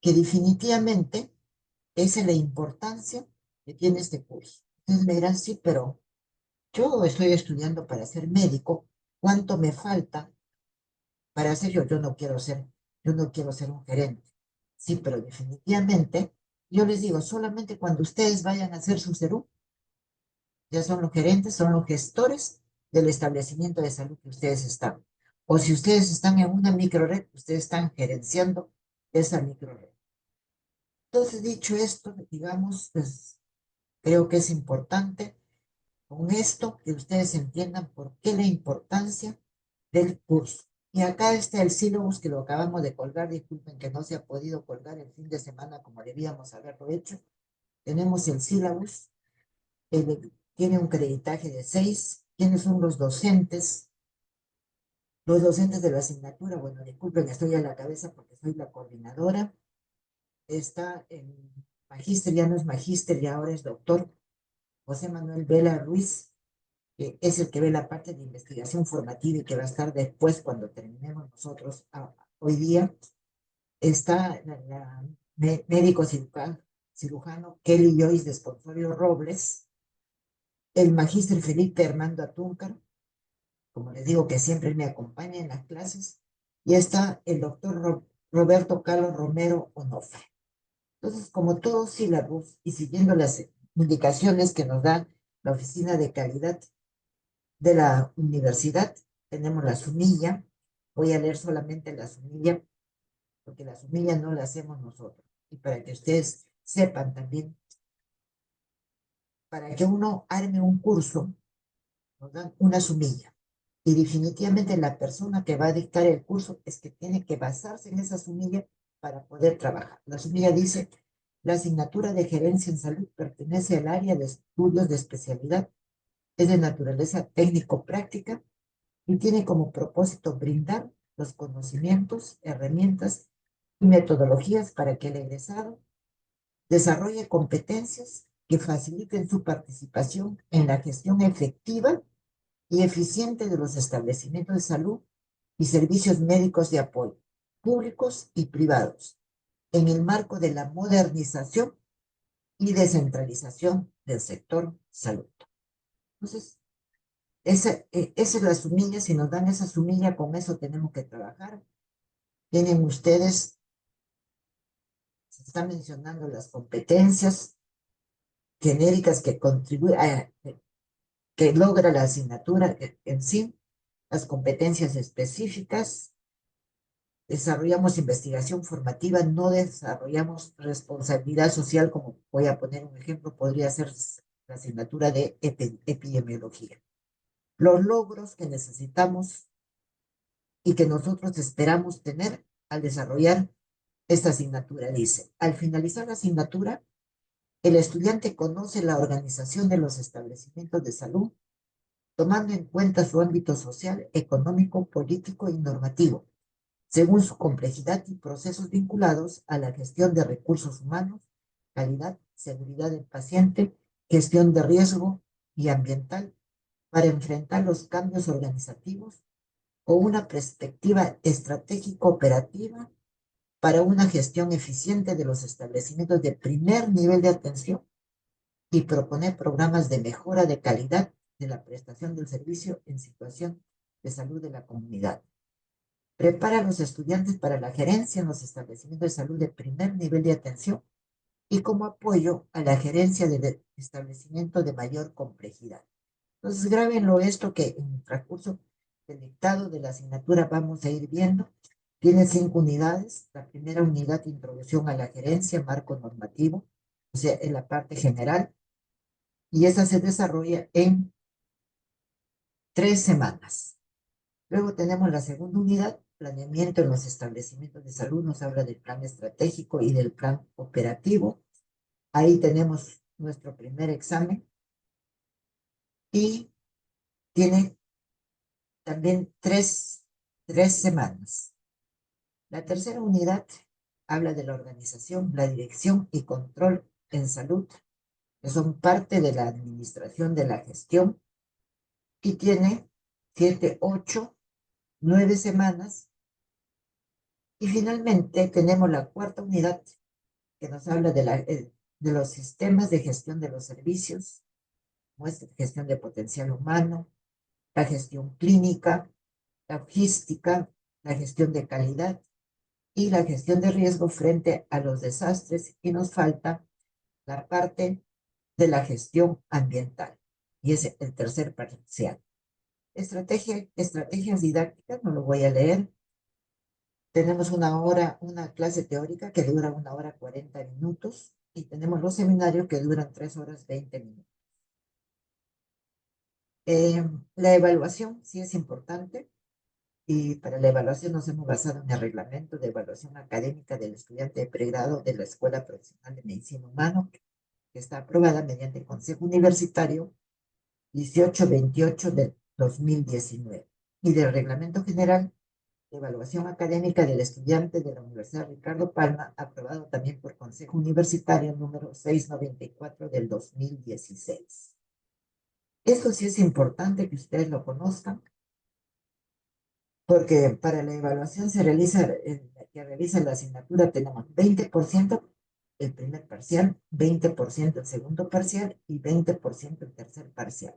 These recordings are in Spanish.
que definitivamente esa es la importancia que tiene este curso. Entonces me dirán, sí, pero yo estoy estudiando para ser médico, ¿cuánto me falta para ser yo? Yo no quiero ser un gerente. Sí, pero definitivamente, yo les digo, solamente cuando ustedes vayan a hacer su CERU, ya son los gerentes, son los gestores del establecimiento de salud que ustedes están. O si ustedes están en una microred, ustedes están gerenciando esa microred. Entonces, dicho esto, digamos, pues creo que es importante con esto que ustedes entiendan por qué la importancia del curso. Y acá está el sílabus que lo acabamos de colgar. Disculpen que no se ha podido colgar el fin de semana como debíamos haberlo hecho. Tenemos el sílabus, tiene un creditaje de 6. ¿Quiénes son los docentes? Los docentes de la asignatura, bueno, disculpen, estoy a la cabeza porque soy la coordinadora. Está en magíster, ya no es magíster, ya ahora es doctor José Manuel Vela Ruiz, que es el que ve la parte de investigación formativa y que va a estar después cuando terminemos nosotros hoy día. Está la médico cirujano Kelly Joyce de Esponsorio Robles, el magíster Felipe Armando Atúncar, como les digo que siempre me acompaña en las clases, y está el doctor Roberto Carlos Romero Onofre. Entonces, como todos sílabos y siguiendo las indicaciones que nos da la Oficina de Calidad de la universidad, tenemos la sumilla. Voy a leer solamente la sumilla, porque la sumilla no la hacemos nosotros. Y para que ustedes sepan también, para que uno arme un curso, nos dan una sumilla. Y definitivamente la persona que va a dictar el curso es que tiene que basarse en esa sumilla para poder trabajar. La sumilla dice, la asignatura de gerencia en salud pertenece al área de estudios de especialidad, es de naturaleza técnico-práctica y tiene como propósito brindar los conocimientos, herramientas y metodologías para que el egresado desarrolle competencias que faciliten su participación en la gestión efectiva y eficiente de los establecimientos de salud y servicios médicos de apoyo, públicos y privados, en el marco de la modernización y descentralización del sector salud. Entonces, esa es la sumilla. Si nos dan esa sumilla, con eso tenemos que trabajar. Tienen ustedes, se están mencionando las competencias genéricas que contribuyen, que logra la asignatura en sí, las competencias específicas. Desarrollamos investigación formativa, no desarrollamos responsabilidad social, como voy a poner un ejemplo, podría ser la asignatura de epidemiología. Los logros que necesitamos y que nosotros esperamos tener al desarrollar esta asignatura. Dice, al finalizar la asignatura, el estudiante conoce la organización de los establecimientos de salud, tomando en cuenta su ámbito social, económico, político y normativo, según su complejidad y procesos vinculados a la gestión de recursos humanos, calidad, seguridad del paciente, gestión de riesgo y ambiental, para enfrentar los cambios organizativos o una perspectiva estratégica operativa para una gestión eficiente de los establecimientos de primer nivel de atención y proponer programas de mejora de calidad de la prestación del servicio en situación de salud de la comunidad. Prepara a los estudiantes para la gerencia en los establecimientos de salud de primer nivel de atención y como apoyo a la gerencia del establecimiento de mayor complejidad. Entonces, grábenlo esto que en el transcurso del dictado de la asignatura vamos a ir viendo. Tiene 5 unidades. La primera unidad, introducción a la gerencia, marco normativo, o sea, en la parte general, y esa se desarrolla en 3 semanas. Luego tenemos la segunda unidad, planeamiento en los establecimientos de salud, nos habla del plan estratégico y del plan operativo. Ahí tenemos nuestro primer examen y tiene también tres semanas. La tercera unidad habla de la organización, la dirección y control en salud, que son parte de la administración de la gestión, y tiene 7, 8, 9 semanas. Y finalmente tenemos la cuarta unidad que nos habla de los sistemas de gestión de los servicios, muestra gestión de potencial humano, la gestión clínica, la logística, la gestión de calidad y la gestión de riesgo frente a los desastres. Y nos falta la parte de la gestión ambiental. Y es el tercer parcial. Estrategias didácticas, no lo voy a leer. Tenemos una clase teórica que dura 1 hora 40 minutos y tenemos los seminarios que duran 3 horas 20 minutos. La evaluación sí es importante y para la evaluación nos hemos basado en el reglamento de evaluación académica del estudiante de pregrado de la Escuela Profesional de Medicina Humana, que está aprobada mediante el Consejo Universitario 1828 de 2019 y del Reglamento General de Evaluación Académica del Estudiante de la Universidad Ricardo Palma, aprobado también por Consejo Universitario número 694 del 2016. Esto sí es importante que ustedes lo conozcan, porque para la evaluación que realiza la asignatura tenemos 20% el primer parcial, 20% el segundo parcial y 20% el tercer parcial.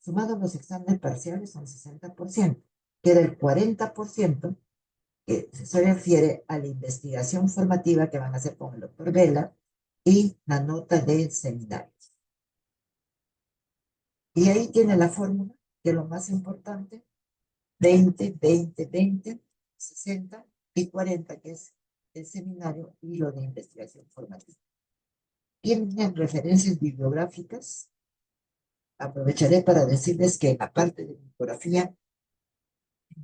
Sumados los exámenes parciales son 60%. Queda el 40% que se refiere a la investigación formativa que van a hacer con el doctor Vela y la nota de seminarios. Y ahí tiene la fórmula, que es lo más importante, 20, 20, 20, 60 y 40, que es el seminario y lo de investigación formativa. Tienen referencias bibliográficas. Aprovecharé para decirles que la parte de bibliografía,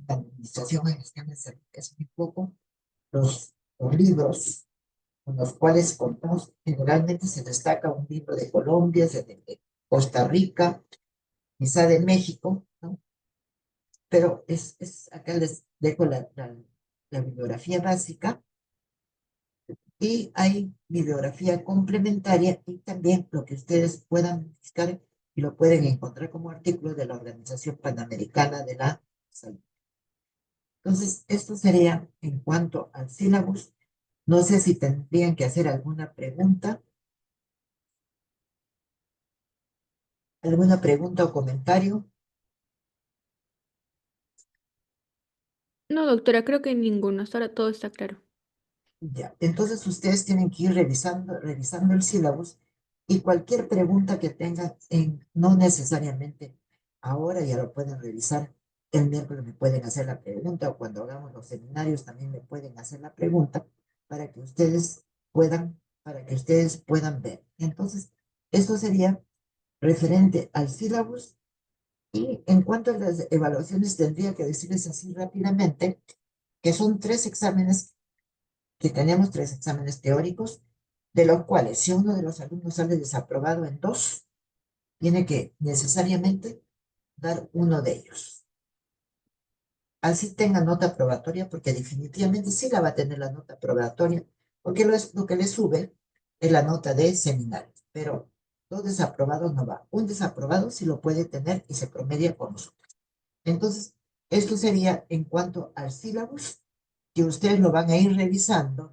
la administración en gestiones es muy poco. Los libros con los cuales contamos, generalmente se destaca un libro de Colombia, de Costa Rica, quizá de México, ¿no? Pero acá les dejo la bibliografía básica y hay bibliografía complementaria y también lo que ustedes puedan buscar y lo pueden encontrar como artículo de la Organización Panamericana de la Salud. Entonces, esto sería en cuanto al sílabus. No sé si tendrían que hacer alguna pregunta o comentario. No, doctora, creo que ninguno. Hasta ahora todo está claro. Ya, entonces ustedes tienen que ir revisando el sílabus y cualquier pregunta que tengan, no necesariamente ahora ya lo pueden revisar, el miércoles me pueden hacer la pregunta o cuando hagamos los seminarios también me pueden hacer la pregunta para que ustedes puedan ver. Entonces, esto sería referente al sílabus y en cuanto a las evaluaciones tendría que decirles así rápidamente que son 3 exámenes que tenemos 3 exámenes teóricos, de los cuales si uno de los alumnos sale desaprobado en 2, tiene que necesariamente dar uno de ellos. Así tenga nota probatoria, porque definitivamente sí la va a tener la nota probatoria, porque lo que le sube es la nota de seminario, pero 2 desaprobados no va. Un desaprobado sí lo puede tener y se promedia con nosotros. Entonces, esto sería en cuanto al sílabus, que ustedes lo van a ir revisando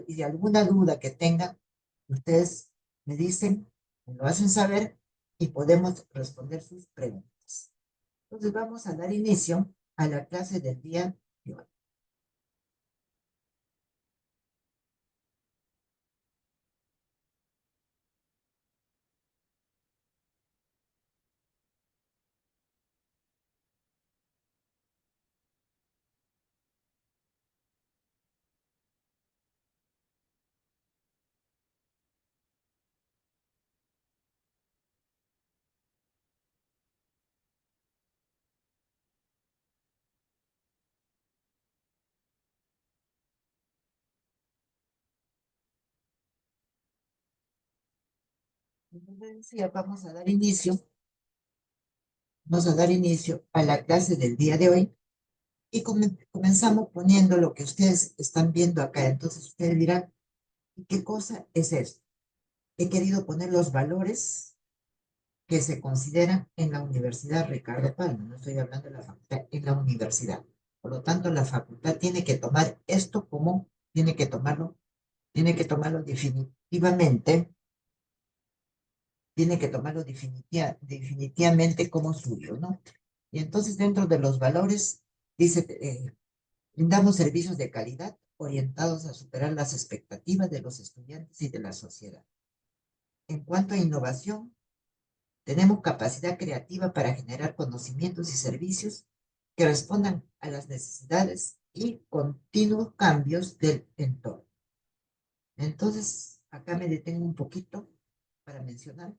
y de alguna duda que tengan, ustedes me dicen, me lo hacen saber y podemos responder sus preguntas. Entonces vamos a dar inicio a la clase del día de hoy. Entonces, vamos a dar inicio a la clase del día de hoy y comenzamos poniendo lo que ustedes están viendo acá. Entonces ustedes dirán, ¿y qué cosa es esto? He querido poner los valores que se consideran en la Universidad Ricardo Palma, no estoy hablando de la facultad, en la universidad. Por lo tanto, la facultad tiene que tomar esto como, tiene que tomarlo definitivamente, tiene que tomarlo definitivamente como suyo, ¿no? Y entonces, dentro de los valores, dice, brindamos servicios de calidad orientados a superar las expectativas de los estudiantes y de la sociedad. En cuanto a innovación, tenemos capacidad creativa para generar conocimientos y servicios que respondan a las necesidades y continuos cambios del entorno. Entonces, acá me detengo un poquito para mencionar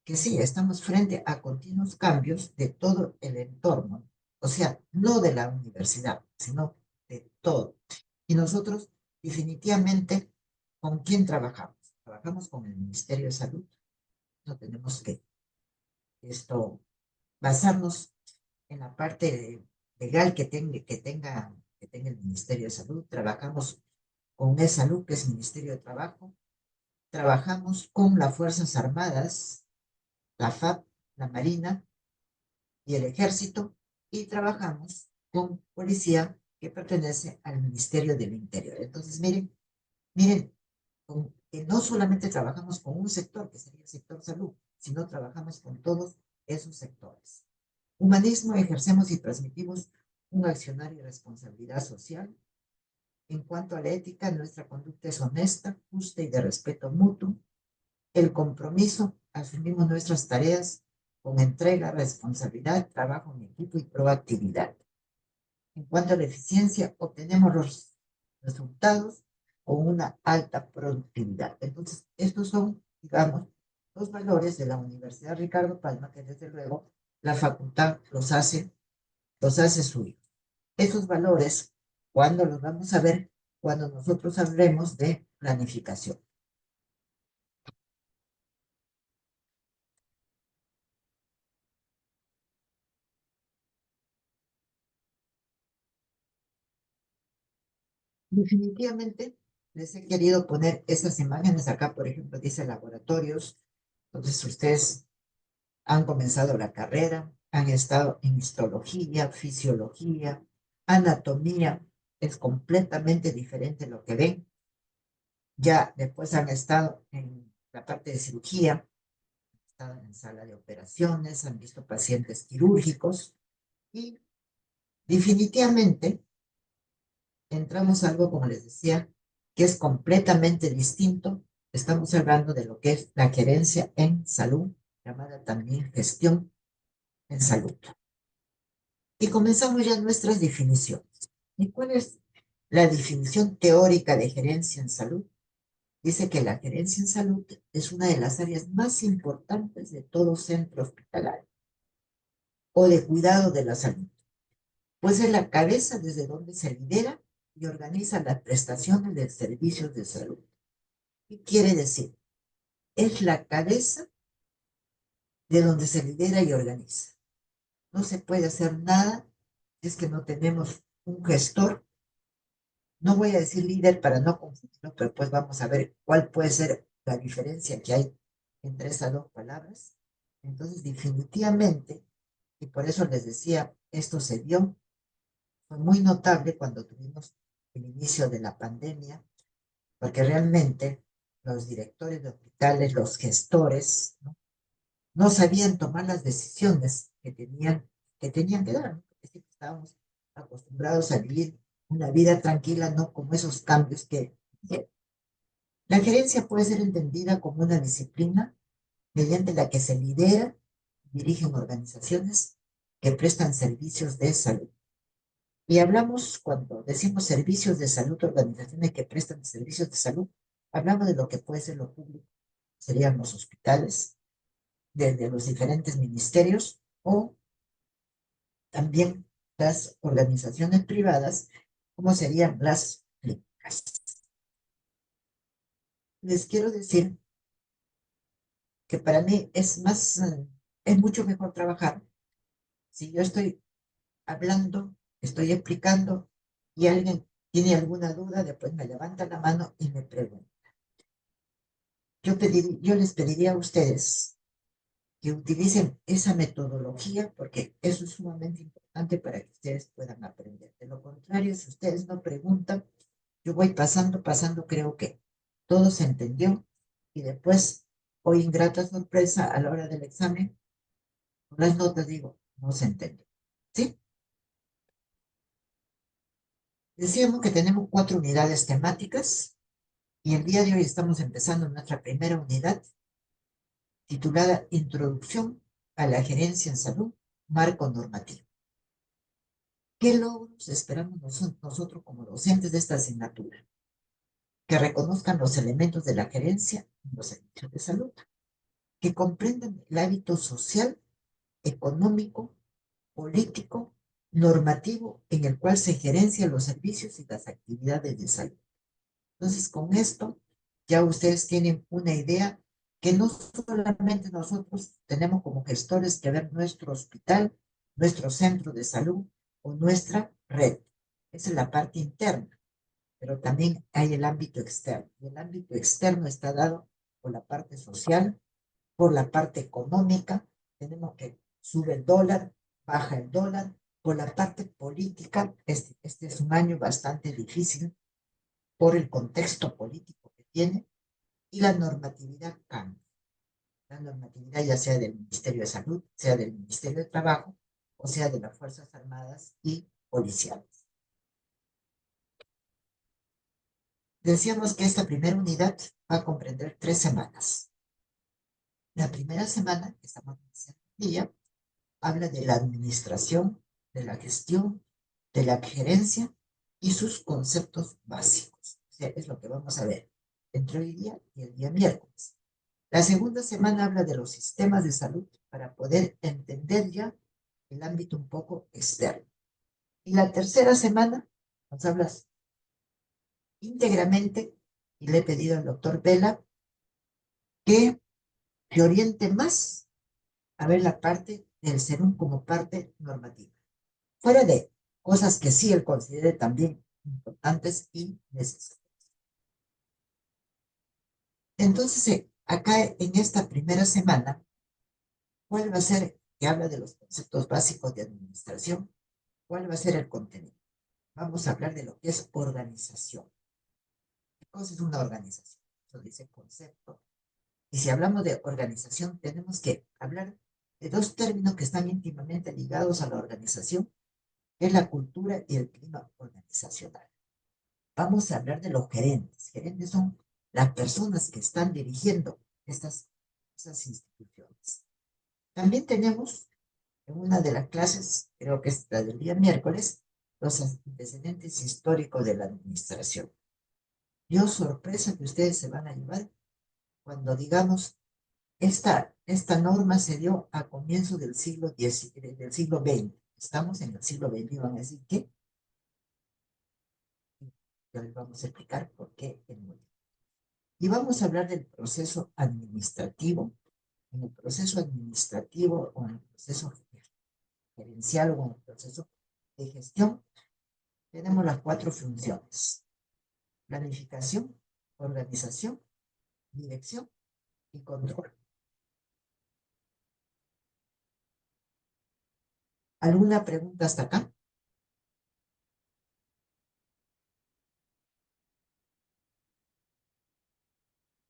que sí, estamos frente a continuos cambios de todo el entorno, o sea, no de la universidad, sino de todo. Y nosotros, definitivamente, ¿con quién trabajamos? Trabajamos con el Ministerio de Salud. No tenemos que esto basarnos en la parte legal que tenga el Ministerio de Salud. Trabajamos con ESALUD, que es Ministerio de Trabajo. Trabajamos con las Fuerzas Armadas, la FAP, la Marina y el Ejército, y trabajamos con policía que pertenece al Ministerio del Interior. Entonces, miren, que no solamente trabajamos con un sector, que sería el sector salud, sino trabajamos con todos esos sectores. Humanismo, ejercemos y transmitimos un accionar y responsabilidad social. En cuanto a la ética, nuestra conducta es honesta, justa y de respeto mutuo. El compromiso, asumimos nuestras tareas con entrega, responsabilidad, trabajo en equipo y proactividad. En cuanto a la eficiencia, obtenemos los resultados con una alta productividad. Entonces, estos son, digamos, los valores de la Universidad Ricardo Palma, que desde luego la facultad los hace suyos. Esos valores, ¿cuándo los vamos a ver? Cuando nosotros hablemos de planificación. Definitivamente les he querido poner esas imágenes acá, por ejemplo, dice laboratorios. Entonces ustedes han comenzado la carrera, han estado en histología, fisiología, anatomía, es completamente diferente lo que ven. Ya después han estado en la parte de cirugía, han estado en sala de operaciones, han visto pacientes quirúrgicos y definitivamente entramos a algo, como les decía, que es completamente distinto. Estamos hablando de lo que es la gerencia en salud, llamada también gestión en salud. Y comenzamos ya nuestras definiciones. ¿Y cuál es la definición teórica de gerencia en salud? Dice que la gerencia en salud es una de las áreas más importantes de todo centro hospitalario o de cuidado de la salud, pues es la cabeza desde donde se lidera y organiza las prestaciones de servicios de salud. ¿Qué quiere decir? Es la cabeza de donde se lidera y organiza. No se puede hacer nada si es que no tenemos un gestor. No voy a decir líder para no confundirlo, pero pues vamos a ver cuál puede ser la diferencia que hay entre esas dos palabras. Entonces, definitivamente, y por eso les decía, esto se dio, fue muy notable cuando tuvimos el inicio de la pandemia, porque realmente los directores de hospitales, los gestores, no sabían tomar las decisiones que tenían que dar, ¿no? Porque siempre estábamos acostumbrados a vivir una vida tranquila, no como esos cambios que... La gerencia puede ser entendida como una disciplina mediante la que se lidera y dirigen organizaciones que prestan servicios de salud. Y hablamos, cuando decimos servicios de salud, organizaciones que prestan servicios de salud, hablamos de lo que puede ser lo público, serían los hospitales, desde los diferentes ministerios o también las organizaciones privadas, como serían las clínicas. Les quiero decir que para mí es mucho mejor trabajar si yo estoy hablando, estoy explicando y alguien tiene alguna duda, después me levanta la mano y me pregunta. Yo les pediría a ustedes que utilicen esa metodología porque eso es sumamente importante para que ustedes puedan aprender. De lo contrario, si ustedes no preguntan, yo voy pasando, creo que todo se entendió y después, hoy ingrata sorpresa a la hora del examen, con las notas digo, no se entendió. ¿Sí? Decíamos que tenemos 4 unidades temáticas y el día de hoy estamos empezando nuestra primera unidad titulada Introducción a la Gerencia en Salud, Marco Normativo. ¿Qué logros esperamos nosotros como docentes de esta asignatura? Que reconozcan los elementos de la gerencia en los servicios de salud, que comprendan el hábito social, económico, político, normativo en el cual se gerencian los servicios y las actividades de salud. Entonces, con esto ya ustedes tienen una idea que no solamente nosotros tenemos como gestores que ver nuestro hospital, nuestro centro de salud o nuestra red. Esa es la parte interna, pero también hay el ámbito externo. Y el ámbito externo está dado por la parte social, por la parte económica. Tenemos que sube el dólar, baja el dólar. Por la parte política, este es un año bastante difícil por el contexto político que tiene y la normatividad cambia. La normatividad ya sea del Ministerio de Salud, sea del Ministerio de Trabajo, o sea de las Fuerzas Armadas y policiales. Decíamos que esta primera unidad va a comprender 3 semanas. La primera semana, que estamos iniciando el día, habla de la administración, de la gestión, de la gerencia y sus conceptos básicos. O sea, es lo que vamos a ver entre hoy día y el día miércoles. La segunda semana habla de los sistemas de salud para poder entender ya el ámbito un poco externo. Y la tercera semana nos hablas íntegramente, y le he pedido al doctor Vela que oriente más a ver la parte del serum como parte normativa. Fuera de cosas que sí él considere también importantes y necesarias. Entonces, acá en esta primera semana, ¿cuál va a ser, que habla de los conceptos básicos de administración? ¿Cuál va a ser el contenido? Vamos a hablar de lo que es organización. ¿Qué cosa es una organización? Eso dice concepto. Y si hablamos de organización, tenemos que hablar de 2 términos que están íntimamente ligados a la organización, que es la cultura y el clima organizacional. Vamos a hablar de los gerentes. Gerentes son las personas que están dirigiendo estas instituciones. También tenemos en una de las clases, creo que es la del día miércoles, los antecedentes históricos de la administración. Dio sorpresa que ustedes se van a llevar cuando digamos, esta norma se dio a comienzo del del siglo XX. Estamos en el siglo XX, van a decir que ya les vamos a explicar por qué el motivo. Y vamos a hablar del proceso administrativo. En el proceso administrativo o en el proceso gerencial o en el proceso de gestión, tenemos las 4 funciones: planificación, organización, dirección y control. ¿Alguna pregunta hasta acá?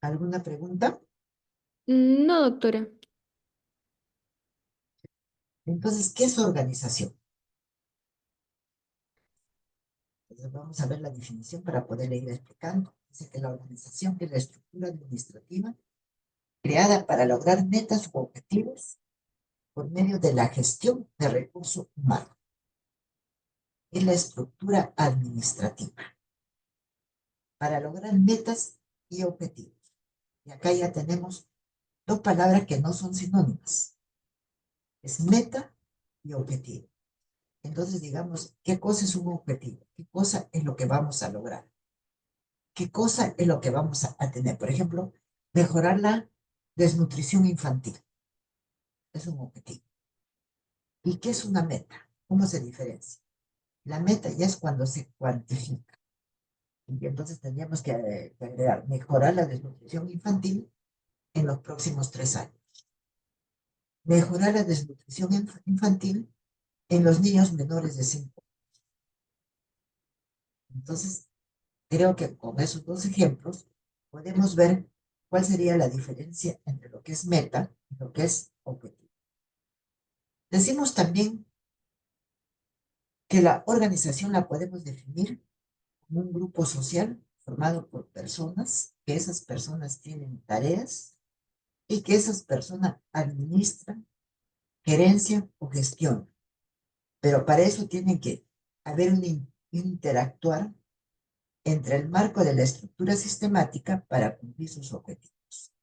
¿Alguna pregunta? No, doctora. Entonces, ¿qué es organización? Entonces, vamos a ver la definición para poderle ir explicando. Dice que la organización es la estructura administrativa creada para lograr metas u objetivos por medio de la gestión de recursos humanos. Es la estructura administrativa para lograr metas y objetivos. Y acá ya tenemos 2 palabras que no son sinónimas. Es meta y objetivo. Entonces, digamos, ¿qué cosa es un objetivo? ¿Qué cosa es lo que vamos a lograr? ¿Qué cosa es lo que vamos a tener? Por ejemplo, mejorar la desnutrición infantil. Es un objetivo. ¿Y qué es una meta? ¿Cómo se diferencia? La meta ya es cuando se cuantifica. Y entonces tendríamos que agregar mejorar la desnutrición infantil en los próximos 3 años. mejorar la desnutrición infantil en los niños menores de 5 años. Entonces, creo que con esos dos ejemplos podemos ver cuál sería la diferencia entre lo que es meta y lo que es objetivo. Decimos también que la organización la podemos definir como un grupo social formado por personas, que esas personas tienen tareas y que esas personas administran, gerencian o gestionan. Pero para eso tiene que haber un interactuar entre el marco de la estructura sistemática para cumplir sus objetivos.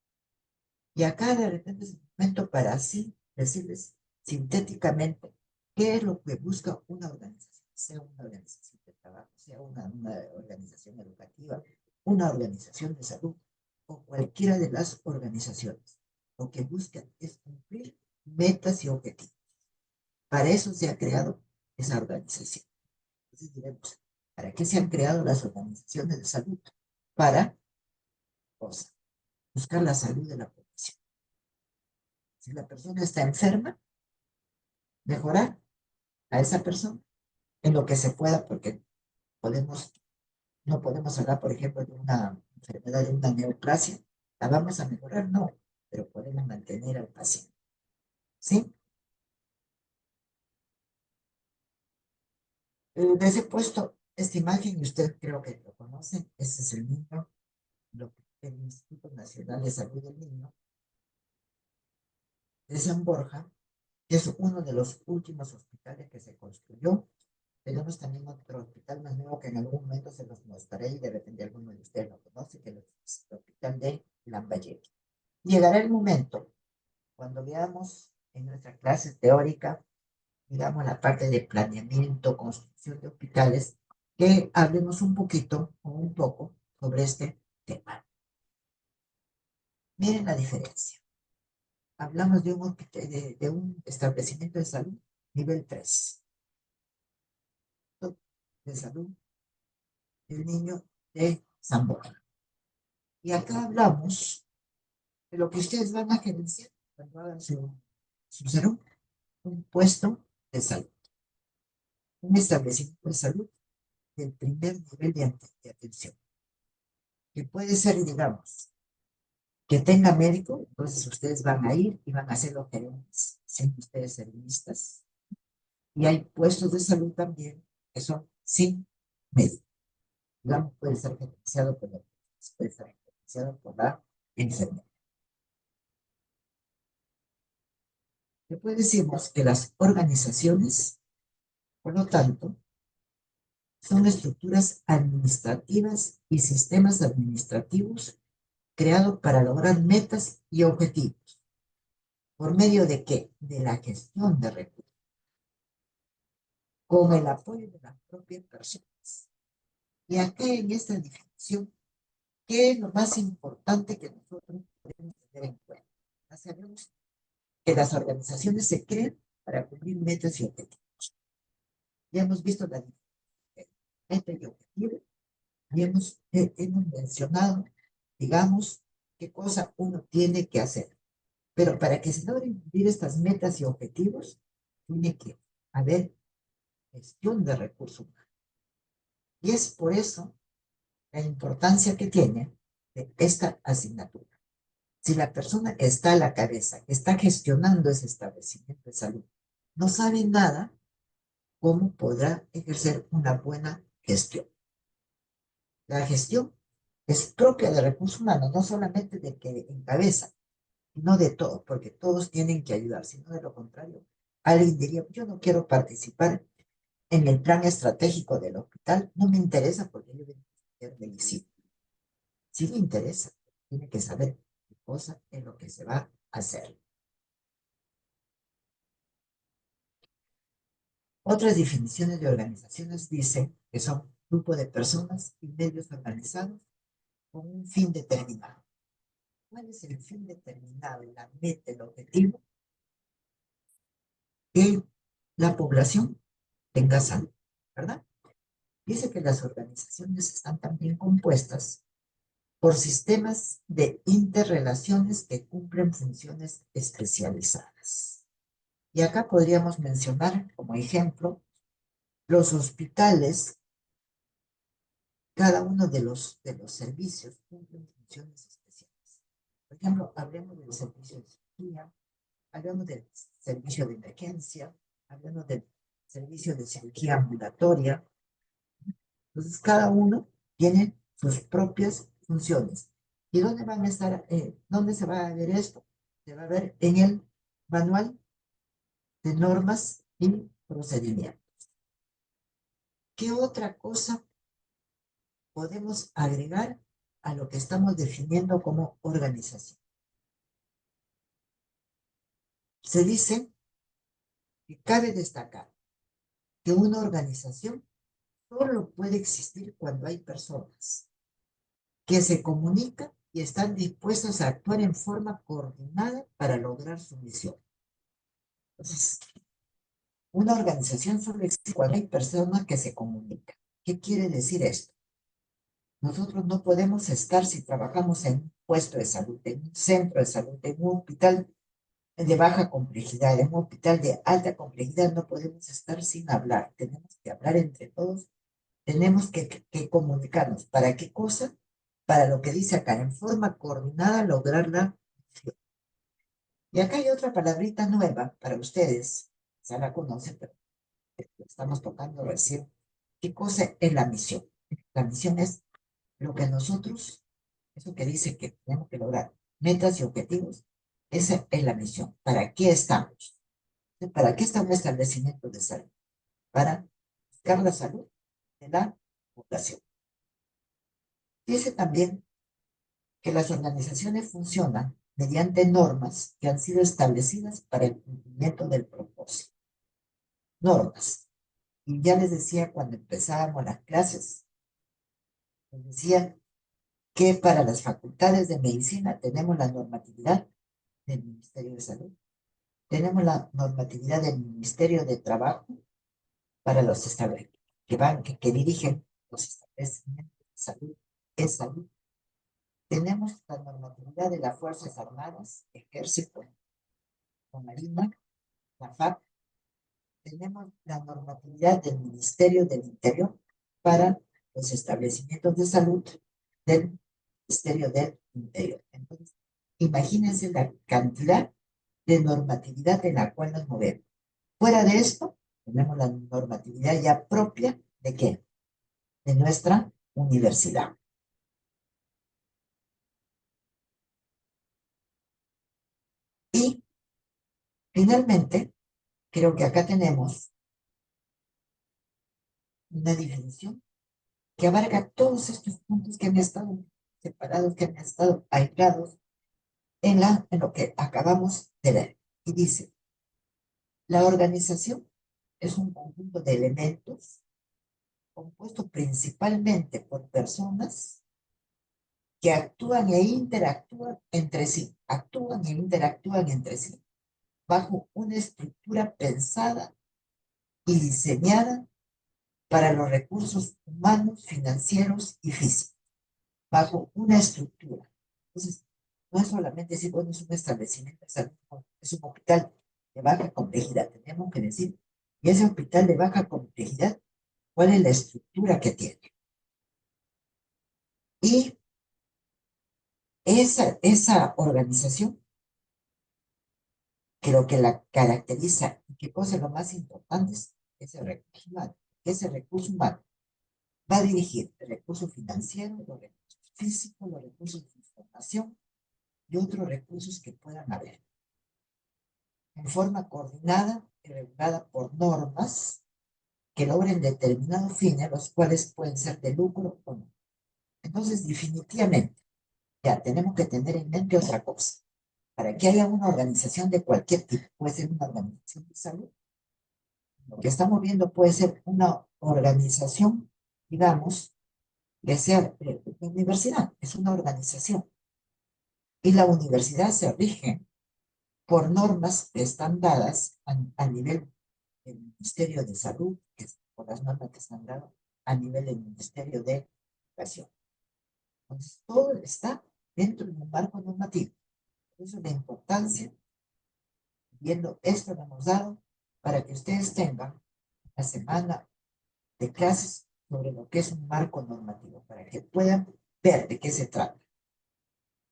Y acá de repente es el momento para así decirles sintéticamente qué es lo que busca una organización, sea una organización de trabajo, sea una organización educativa, una organización de salud o cualquiera de las organizaciones. Lo que buscan es cumplir metas y objetivos. Para eso se ha creado esa organización. Entonces diremos, ¿para qué se han creado las organizaciones de salud? Para, o sea, buscar la salud de la población. Si la persona está enferma, mejorar a esa persona en lo que se pueda, porque podemos, no podemos hablar, por ejemplo, de una enfermedad, de una neoplasia. ¿La vamos a mejorar? No, pero podemos mantener al paciente. ¿Sí? Les he puesto esta imagen y usted creo que lo conocen. Ese es el niño, el Instituto Nacional de Salud del Niño de San Borja, que es uno de los últimos hospitales que se construyó. Tenemos también otro hospital más nuevo que en algún momento se los mostraré y de repente alguno de ustedes lo conoce, que es el hospital de Lambayeque. Llegará el momento cuando veamos en nuestra clase teórica, digamos la parte de planeamiento, construcción de hospitales, que hablemos un poquito o un poco sobre este tema. Miren la diferencia. Hablamos de un, de un establecimiento de salud nivel 3 de salud del niño de San Borja. Y acá hablamos de lo que ustedes van a gerenciar cuando hagan su salud, un puesto de salud, un establecimiento de salud del primer nivel de atención, que puede ser, digamos, que tenga médico, entonces ustedes van a ir y van a hacer los gerentes, siendo ustedes servilistas, y hay puestos de salud también que son sin médico. Digamos, puede ser gerenciado por la, puede ser gerenciado por la enfermera. Después decimos que las organizaciones, por lo tanto, son estructuras administrativas y sistemas administrativos creados para lograr metas y objetivos. ¿Por medio de qué? De la gestión de recursos, con el apoyo de las propias personas. Y acá en esta definición, ¿qué es lo más importante que nosotros podemos tener en cuenta? Ya sabemos que las organizaciones se crean para cumplir metas y objetivos. Ya hemos visto la diferencia entre meta y objetivo. Y hemos mencionado, digamos, qué cosa uno tiene que hacer. Pero para que se logren cumplir estas metas y objetivos, tiene que haber gestión de recursos humanos. Y es por eso la importancia que tiene de esta asignatura. Si la persona que está a la cabeza, que está gestionando ese establecimiento de salud, no sabe nada, ¿cómo podrá ejercer una buena gestión? La gestión es propia de recursos humanos, no solamente de que encabeza, sino de todos, porque todos tienen que ayudar, sino de lo contrario, alguien diría, yo no quiero participar en el plan estratégico del hospital, no me interesa porque yo vengo a estudiar medicina. Sí le interesa, tiene que saber qué cosa es lo que se va a hacer. Otras definiciones de organizaciones dicen que son grupo de personas y medios organizados con un fin determinado. ¿Cuál es el fin determinado, la meta, el objetivo? Que la población tenga salud, ¿verdad? Dice que las organizaciones están también compuestas por sistemas de interrelaciones que cumplen funciones especializadas. normas. Y acá podríamos mencionar como ejemplo los hospitales. Cada uno de los servicios cumple funciones especiales. Por ejemplo, hablemos del servicio de cirugía, hablemos del servicio de emergencia, hablemos del servicio de cirugía ambulatoria. Entonces, cada uno tiene sus propias funciones. ¿Y dónde van a estar, dónde se va a ver esto? Se va a ver en el manual de normas y procedimientos. ¿Qué otra cosa podemos agregar a lo que estamos definiendo como organización? Se dice que cabe destacar que una organización solo puede existir cuando hay personas que se comunican y están dispuestas a actuar en forma coordinada para lograr su misión. Entonces, una organización solo existe cuando hay personas que se comunican. ¿Qué quiere decir esto? Nosotros no podemos estar si trabajamos en un puesto de salud, en un centro de salud, en un hospital de baja complejidad, en un hospital de alta complejidad, no podemos estar sin hablar. Tenemos que hablar entre todos, tenemos que comunicarnos. ¿Para qué cosa? Para lo que dice acá, en forma coordinada lograr la misión. Y acá hay otra palabrita nueva para ustedes, ya la conocen, pero estamos tocando recién. ¿Qué cosa es la misión? La misión es lo que nosotros, eso que dice que tenemos que lograr, metas y objetivos, esa es la misión. ¿Para qué estamos? ¿Para qué está un establecimiento de salud? Para buscar la salud de la población. Dice también que las organizaciones funcionan mediante normas que han sido establecidas para el cumplimiento del propósito. Normas. Y ya les decía cuando empezábamos las clases, les decía que para las facultades de medicina tenemos la normatividad del Ministerio de Salud, tenemos la normatividad del Ministerio de Trabajo para los establecimientos que dirigen los establecimientos de salud, es salud. Tenemos la normatividad de las Fuerzas Armadas, Ejército, la Marina, la FAP. Tenemos la normatividad del Ministerio del Interior para los establecimientos de salud del Ministerio del Interior. Entonces, imagínense la cantidad de normatividad en la cual nos movemos. Fuera de esto, tenemos la normatividad ya propia de ¿qué? De nuestra universidad. Y finalmente, creo que acá tenemos una definición que abarca todos estos puntos que han estado separados, que han estado aislados en lo que acabamos de ver. Y dice, la organización es un conjunto de elementos compuesto principalmente por personas que actúan e interactúan entre sí, bajo una estructura pensada y diseñada para los recursos humanos, financieros y físicos, bajo una estructura. Entonces, no es solamente decir, bueno, es un establecimiento de salud, es un hospital de baja complejidad. Tenemos que decir, y ese hospital de baja complejidad, ¿cuál es la estructura que tiene? Y esa organización, que lo que la caracteriza y que cosa lo más importante es ese recurso humano. Ese recurso humano va a dirigir el recurso financiero, los recursos físicos, los recursos de información y otros recursos que puedan haber, en forma coordinada y regulada por normas que logren determinados fines, los cuales pueden ser de lucro o no. Entonces, definitivamente, ya tenemos que tener en mente otra cosa. Para que haya una organización de cualquier tipo, puede ser una organización de salud, lo que estamos viendo puede ser una organización, digamos, que sea la universidad, es una organización. Y la universidad se rige por normas que están dadas a nivel del Ministerio de Salud, que es por las normas que están dadas a nivel del Ministerio de Educación. Entonces, todo está dentro de un marco normativo. Por eso la importancia Viendo esto lo hemos dado para que ustedes tengan la semana de clases sobre lo que es un marco normativo, para que puedan ver de qué se trata.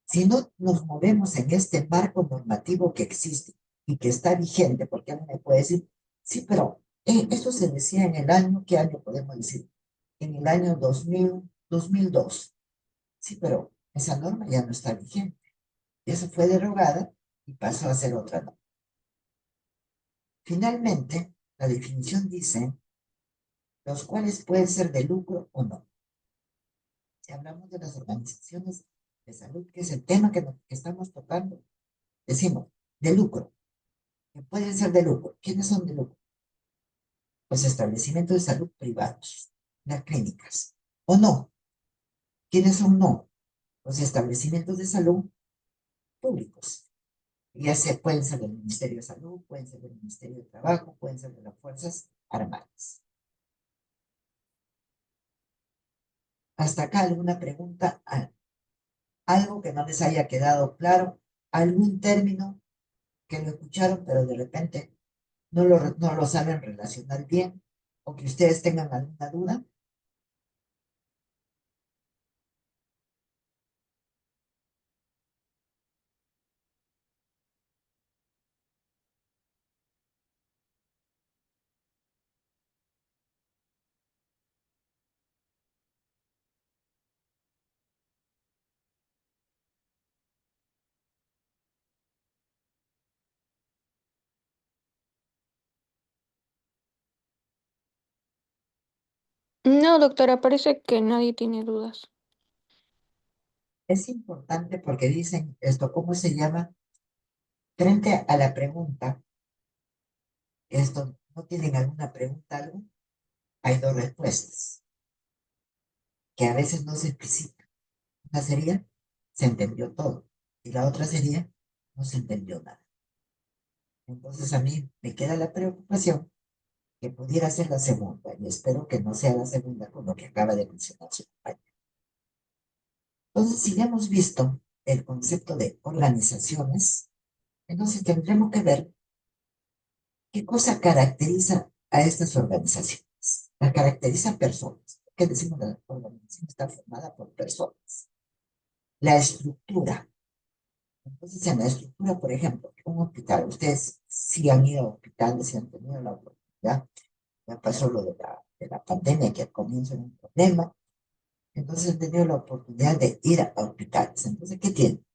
Si no nos movemos en este marco normativo que existe y que está vigente, porque alguien me puede decir, sí, pero esto se decía en el año, ¿qué año podemos decir? En el año 2002. Sí, pero esa norma ya no está vigente. Esa fue derogada y pasó a ser otra norma. Finalmente, la definición dice los cuales pueden ser de lucro o no. Si hablamos de las organizaciones de salud, que es el tema que estamos tocando, decimos de lucro, que pueden ser de lucro. ¿Quiénes son de lucro? Los establecimientos de salud privados, las clínicas. ¿O no? ¿Quiénes son no? Los establecimientos de salud públicos. Ya se pueden ser del Ministerio de Salud, pueden ser del Ministerio de Trabajo, pueden ser de las Fuerzas Armadas. Hasta acá alguna pregunta, algo que no les haya quedado claro, algún término que lo escucharon, pero de repente no lo saben relacionar bien, o que ustedes tengan alguna duda. No, doctora, parece que nadie tiene dudas. Es importante porque dicen esto, ¿cómo se llama? Frente a la pregunta, esto, ¿no tienen alguna pregunta, algo? Hay dos respuestas, que a veces no se especifican. Una sería, se entendió todo, y la otra sería, no se entendió nada. Entonces a mí me queda la preocupación que pudiera ser la segunda, y espero que no sea la segunda con lo que acaba de mencionar su compañero. Entonces, si ya hemos visto el concepto de organizaciones, entonces tendremos que ver qué cosa caracteriza a estas organizaciones. La caracteriza personas. ¿Qué decimos? La organización está formada por personas. La estructura. Entonces, en la estructura, por ejemplo, un hospital, ustedes sí han ido a hospitales, si han tenido la oportunidad, ya pasó lo de la pandemia, que al comienzo era un problema, entonces han tenido la oportunidad de ir a hospitales. Entonces, ¿qué tienen?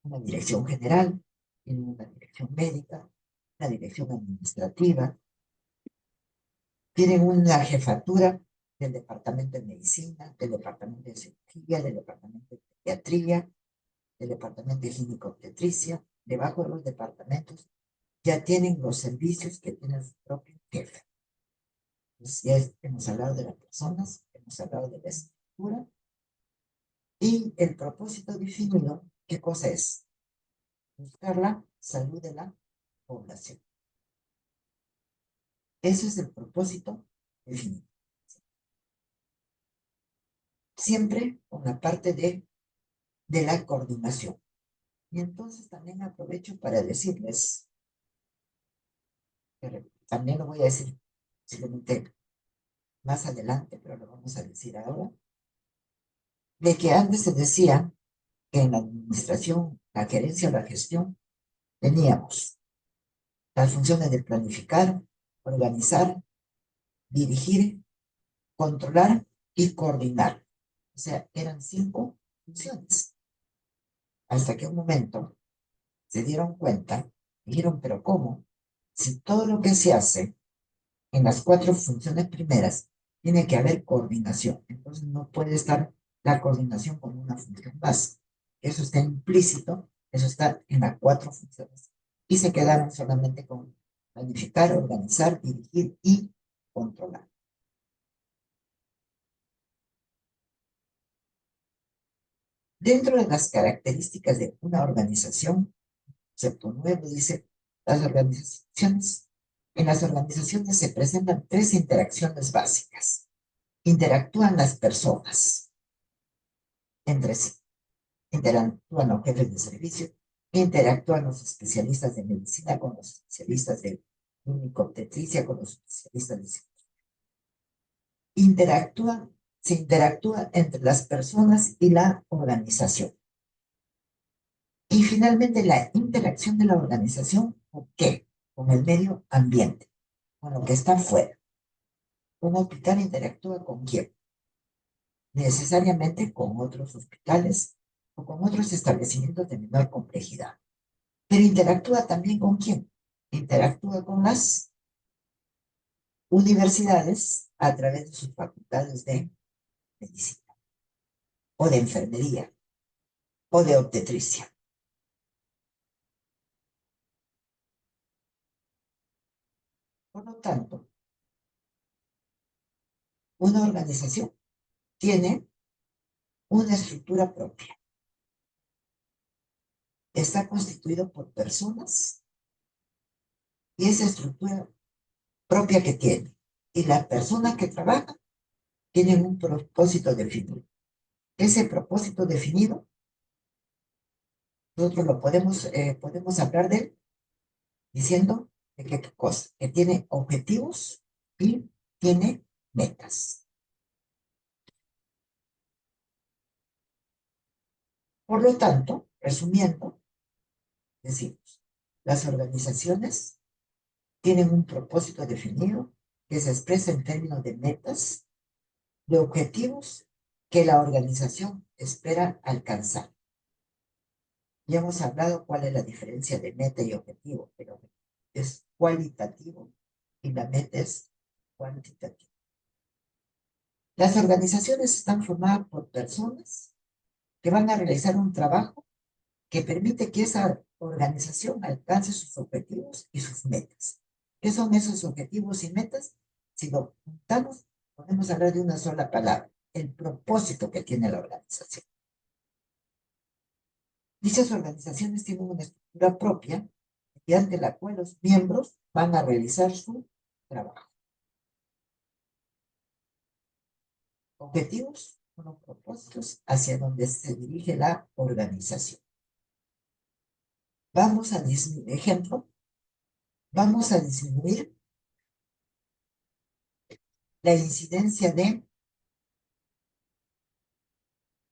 Una dirección general, tienen una dirección médica, una dirección administrativa, tienen una jefatura del departamento de medicina, del departamento de cirugía, del departamento de pediatría, del departamento de ginecobstetricia. Debajo de los departamentos ya tienen los servicios que tienen su propio jefe. Entonces, ya hemos hablado de las personas, hemos hablado de la estructura y el propósito definido, ¿qué cosa es? Buscar la salud de la población. Ese es el propósito definido. Siempre con la parte de la coordinación. Y entonces también aprovecho para decirles, también lo voy a decir posiblemente más adelante, pero lo vamos a decir ahora, de que antes se decía que en la administración, la gerencia o la gestión, teníamos las funciones de planificar, organizar, dirigir, controlar y coordinar. O sea, eran 5 funciones. Hasta que un momento se dieron cuenta, dijeron, pero ¿cómo? Si todo lo que se hace en las 4 funciones primeras tiene que haber coordinación. Entonces no puede estar la coordinación con una función más. Eso está implícito, eso está en las 4 funciones. Y se quedaron solamente con planificar, organizar, dirigir y controlar. Dentro de las características de una organización, concepto nuevo dice, las organizaciones, en las organizaciones se presentan 3 interacciones básicas. Interactúan las personas entre sí, interactúan los jefes de servicio, Interactúan los especialistas de medicina con los especialistas de obstetricia, con los especialistas de interactúan, se interactúa entre las personas y la organización. Y finalmente la interacción de la organización, ¿con qué? Con el medio ambiente, con lo que está afuera. Un hospital interactúa con quién? Necesariamente con otros hospitales o con otros establecimientos de menor complejidad. Pero interactúa también con quién? Interactúa con las universidades a través de sus facultades de medicina o de enfermería o de obstetricia. Por lo tanto, una organización tiene una estructura propia. Está constituido por personas y esa estructura propia que tiene. Y las personas que trabajan tienen un propósito definido. Ese propósito definido, nosotros lo podemos hablar de él diciendo de qué cosa, que tiene objetivos y tiene metas. Por lo tanto, resumiendo, decimos, las organizaciones tienen un propósito definido que se expresa en términos de metas, de objetivos que la organización espera alcanzar. Ya hemos hablado cuál es la diferencia de meta y objetivo, pero es cualitativo y la meta es cuantitativa. Las organizaciones están formadas por personas que van a realizar un trabajo que permite que esa organización alcance sus objetivos y sus metas. ¿Qué son esos objetivos y metas? Si lo juntamos, podemos hablar de una sola palabra, el propósito que tiene la organización. Dichas organizaciones tienen una estructura propia mediante la cual los miembros van a realizar su trabajo. Objetivos son los propósitos hacia donde se dirige la organización. Vamos a disminuir, ejemplo, vamos a disminuir la incidencia de,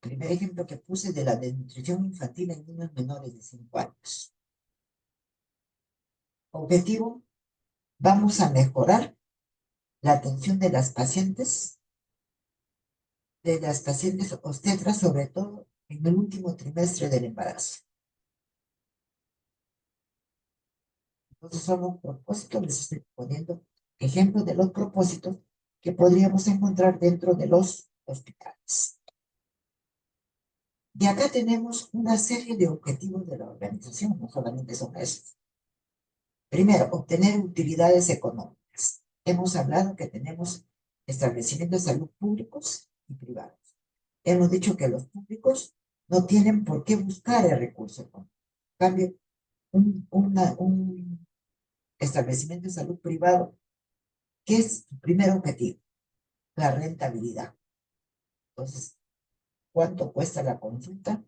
primer ejemplo que puse, de la desnutrición infantil en niños menores de 5 años. Objetivo, vamos a mejorar la atención de las pacientes obstetras, sobre todo en el último trimestre del embarazo. Entonces son los propósitos, les estoy poniendo ejemplos de los propósitos que podríamos encontrar dentro de los hospitales. Y acá tenemos una serie de objetivos de la organización, no solamente son esos. Primero, obtener utilidades económicas. Hemos hablado que tenemos establecimientos de salud públicos y privados. Hemos dicho que los públicos no tienen por qué buscar el recurso económico. En cambio, un establecimiento de salud privado, ¿qué es su primer objetivo? La rentabilidad. Entonces, ¿cuánto cuesta la consulta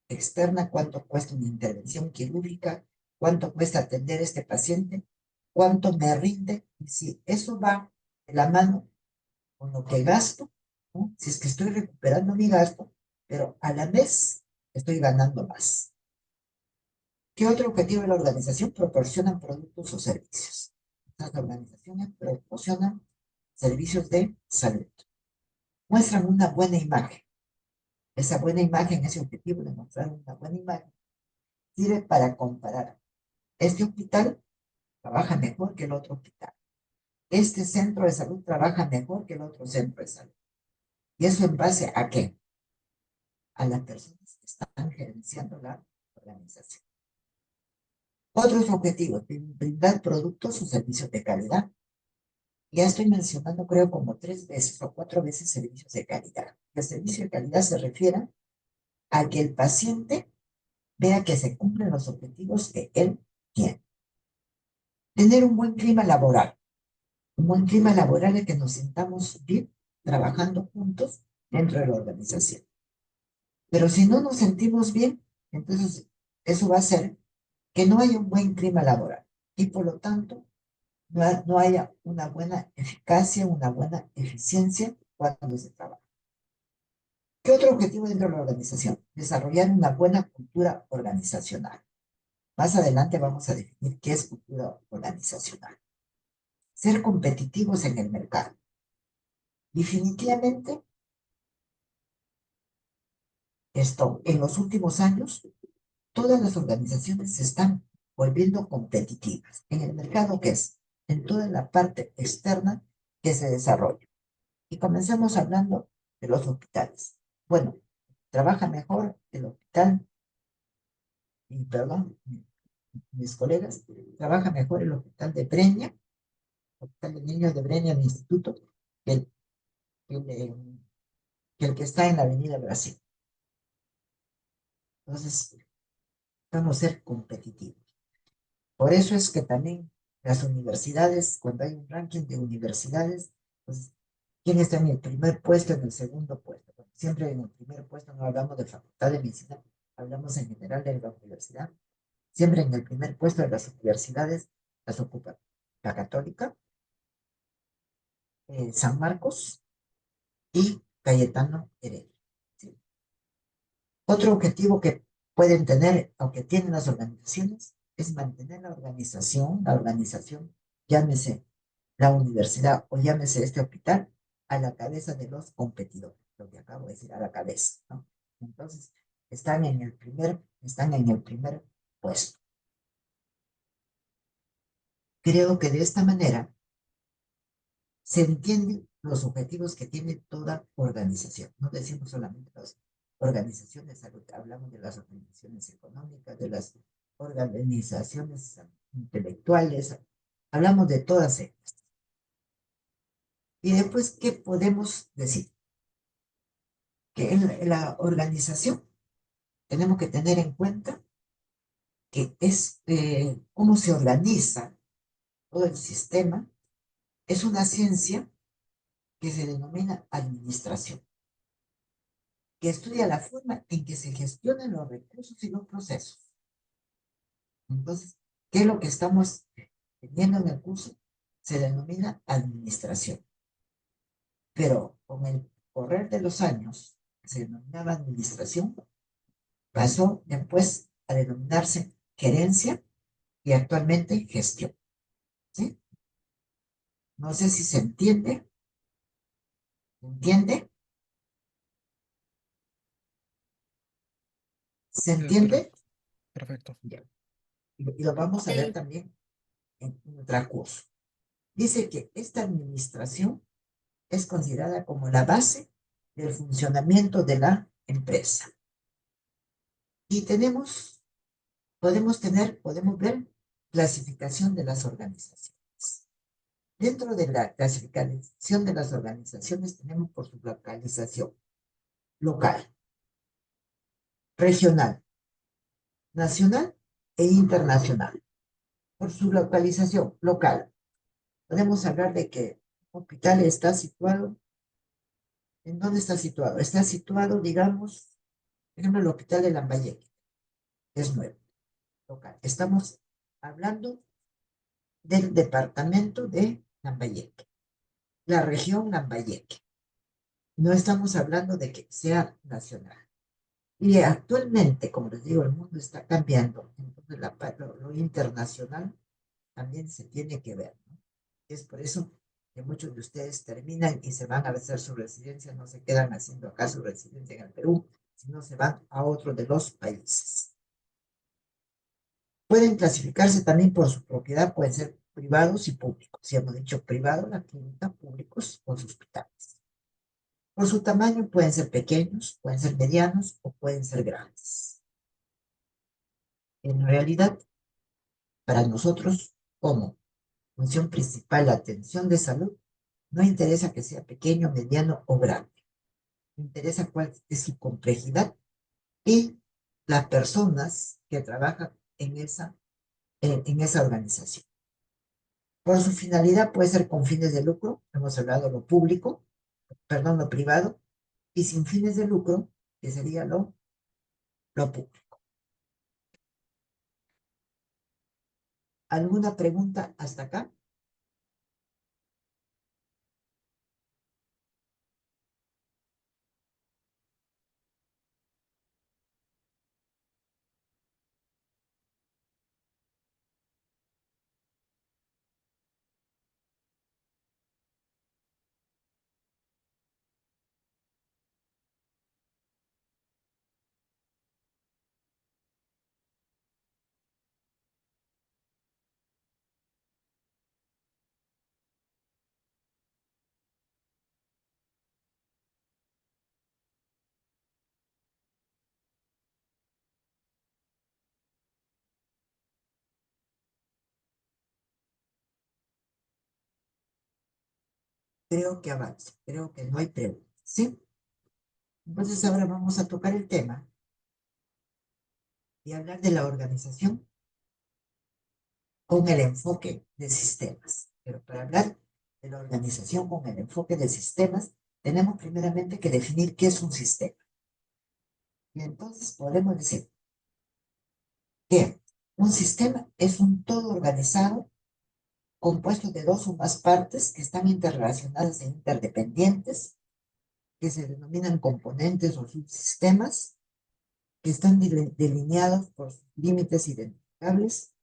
externa? ¿Cuánto cuesta una intervención quirúrgica? ¿Cuánto cuesta atender a este paciente? ¿Cuánto me rinde? Y si eso va de la mano con lo que gasto, ¿no? Si es que estoy recuperando mi gasto, pero a la vez estoy ganando más. ¿Qué otro objetivo de la organización? Proporcionan productos o servicios. Estas organizaciones proporcionan servicios de salud. Muestran una buena imagen. Esa buena imagen, ese objetivo de mostrar una buena imagen, sirve para comparar. Este hospital trabaja mejor que el otro hospital. Este centro de salud trabaja mejor que el otro centro de salud. ¿Y eso en base a qué? A las personas que están gerenciando la organización. Otros objetivos, brindar productos o servicios de calidad. Ya estoy mencionando, creo, como 3 veces o 4 veces servicios de calidad. El servicio de calidad se refiere a que el paciente vea que se cumplen los objetivos que él tiene. Tener un buen clima laboral. Un buen clima laboral es que nos sintamos bien trabajando juntos dentro de la organización. Pero si no nos sentimos bien, entonces Eso va a hacer que no haya un buen clima laboral y por lo tanto no haya una buena eficacia, una buena eficiencia cuando se trabaja. ¿Qué otro objetivo dentro de la organización? Desarrollar una buena cultura organizacional. Más adelante vamos a definir qué es cultura organizacional. Ser competitivos en el mercado. Definitivamente, esto en los últimos años, todas las organizaciones se están volviendo competitivas. ¿En el mercado qué es? En toda la parte externa que se desarrolla. Y comencemos hablando de los hospitales. Bueno, trabaja mejor el hospital, y perdón, mis colegas, trabaja mejor el hospital de Breña, hospital de niños de Breña, del instituto, que el, que el, que el que está en la Avenida Brasil. Entonces, vamos a ser competitivos. Por eso es que también las universidades, cuando hay un ranking de universidades, pues, ¿quién está en el primer puesto, en el segundo puesto? Porque siempre en el primer puesto no hablamos de facultad de medicina, hablamos en general de la universidad. Siempre en el primer puesto de las universidades las ocupa la Católica, San Marcos y Cayetano Heredia. ¿Sí? Otro objetivo que pueden tener o que tienen las organizaciones es mantener la organización, llámese la universidad o llámese este hospital, a la cabeza de los competidores, lo que acabo de decir, a la cabeza, ¿no? Entonces, están en el primer puesto. Creo que de esta manera se entienden los objetivos que tiene toda organización. No decimos solamente las organizaciones, hablamos de las organizaciones económicas, de las organizaciones intelectuales, hablamos de todas ellas. Y después, ¿qué podemos decir? Que en la organización tenemos que tener en cuenta que es cómo se organiza todo el sistema, es una ciencia que se denomina administración, que estudia la forma en que se gestionan los recursos y los procesos. Entonces, ¿qué es lo que estamos teniendo en el curso? Se denomina administración. Pero con el correr de los años, se denominaba administración, pasó después a denominarse gerencia y actualmente gestión. ¿Sí? No sé si se entiende. ¿Se entiende? ¿Se entiende? Perfecto. Ya. Y lo vamos a ver también en un transcurso. Dice que esta administración es considerada como la base del funcionamiento de la empresa. Y podemos ver clasificación de las organizaciones. Dentro de la clasificación de las organizaciones tenemos por su localización local, regional, nacional e internacional. Por su localización local, podemos hablar de que el hospital está situado. ¿En dónde está situado? Está situado, digamos, por ejemplo, el hospital de Lambayeque. Es nuevo, local. Estamos hablando del departamento de Lambayeque, la región Lambayeque. No estamos hablando de que sea nacional. Y actualmente, como les digo, el mundo está cambiando. Entonces, lo internacional también se tiene que ver, ¿no? Es por eso que muchos de ustedes terminan y se van a hacer su residencia, no se quedan haciendo acá su residencia en el Perú, sino se van a otro de los países. Pueden clasificarse también por su propiedad, pueden ser privados y públicos. Si hemos dicho privado, la clínica, públicos, los hospitales. Por su tamaño pueden ser pequeños, pueden ser medianos o pueden ser grandes. En realidad, para nosotros, como función principal la atención de salud, no interesa que sea pequeño, mediano o grande. Interesa cuál es su complejidad y las personas que trabajan en esa organización. Por su finalidad puede ser con fines de lucro, hemos hablado lo público, perdón, lo privado, y sin fines de lucro, que sería lo público. ¿Alguna pregunta hasta acá? Creo que avance, creo que no hay preguntas, ¿sí? Entonces ahora vamos a tocar el tema y hablar de la organización con el enfoque de sistemas. Pero para hablar de la organización con el enfoque de sistemas, tenemos primeramente que definir qué es un sistema. Y entonces podemos decir que un sistema es un todo organizado compuesto de dos o más partes que están interrelacionadas e interdependientes, que se denominan componentes o subsistemas, que están delineados por límites identificables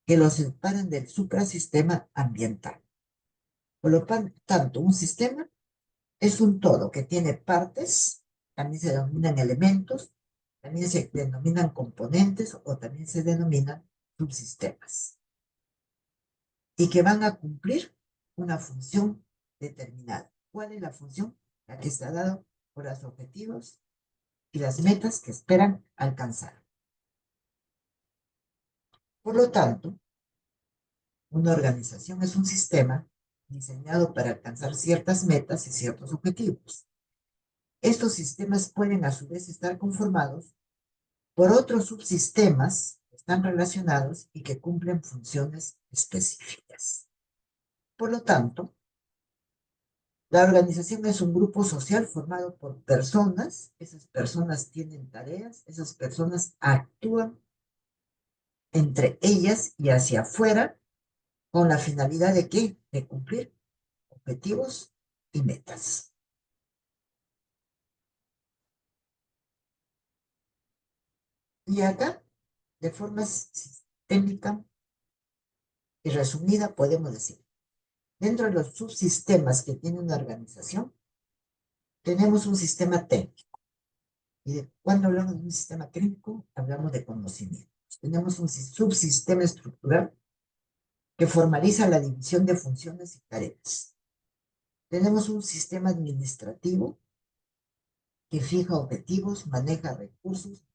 que los separan del suprasistema ambiental. Por lo tanto, un sistema es un todo que tiene partes, también se denominan elementos, también se denominan componentes o también se denominan subsistemas, y que van a cumplir una función determinada. ¿Cuál es la función? La que está dada por los objetivos y las metas que esperan alcanzar. Por lo tanto, una organización es un sistema diseñado para alcanzar ciertas metas y ciertos objetivos. Estos sistemas pueden a su vez estar conformados por otros subsistemas que están relacionados y que cumplen funciones específicas. Por lo tanto, la organización es un grupo social formado por personas, esas personas tienen tareas, esas personas actúan entre ellas y hacia afuera con la finalidad de ¿qué? De cumplir objetivos y metas. Y acá, de forma sistémica y resumida, podemos decir, dentro de los subsistemas que tiene una organización, tenemos un sistema técnico. Y cuando hablamos de un sistema técnico, hablamos de conocimientos. Tenemos un subsistema estructural que formaliza la división de funciones y tareas. Tenemos un sistema administrativo que fija objetivos, maneja recursos,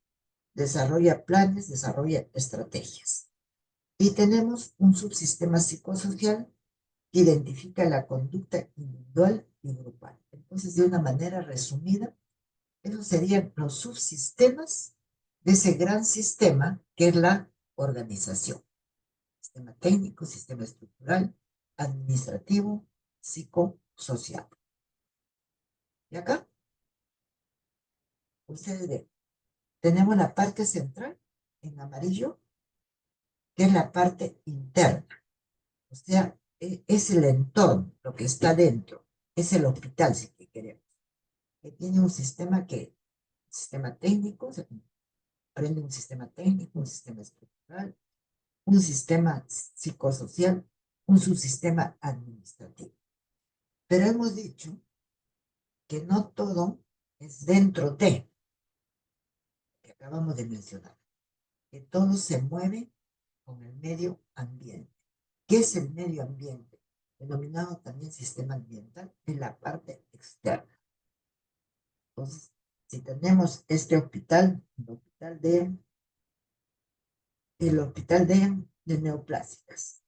desarrolla planes, desarrolla estrategias. Y tenemos un subsistema psicosocial que identifica la conducta individual y grupal. Entonces, de una manera resumida, esos serían los subsistemas de ese gran sistema que es la organización. Sistema técnico, sistema estructural, administrativo, psicosocial. Y acá, ustedes ven, tenemos la parte central en amarillo, que es la parte interna. O sea, es el entorno, lo que está dentro. Es el hospital, si queremos. Que tiene un sistema técnico, se aprende un sistema técnico, un sistema estructural, un sistema psicosocial, un subsistema administrativo. Pero hemos dicho que no todo es dentro de, que acabamos de mencionar, que todo se mueve con el medio ambiente. ¿Qué es el medio ambiente? Denominado también sistema ambiental, en la parte externa. Entonces, si tenemos este hospital, el hospital de neoplásicas,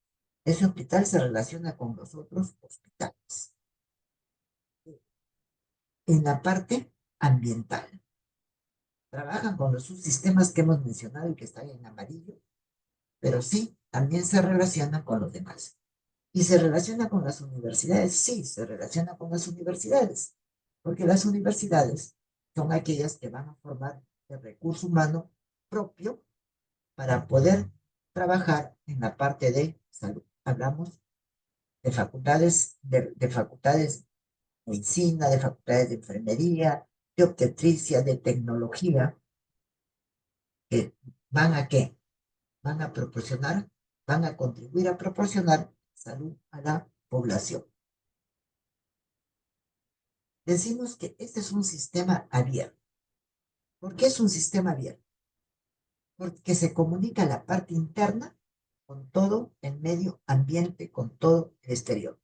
ese hospital se relaciona con los otros hospitales en la parte ambiental. Trabajan con los subsistemas que hemos mencionado y que están en amarillo, pero sí, también se relacionan con los demás. ¿Y se relaciona con las universidades? Sí, se relaciona con las universidades, porque las universidades son aquellas que van a formar el recurso humano propio para poder trabajar en la parte de salud. Hablamos de facultades de medicina, de facultades de enfermería, de obstetricia, de tecnología, que van a qué? Van a proporcionar, van a contribuir a proporcionar salud a la población. Decimos que este es un sistema abierto. ¿Por qué es un sistema abierto? Porque se comunica la parte interna con todo el medio ambiente, con todo el exterior.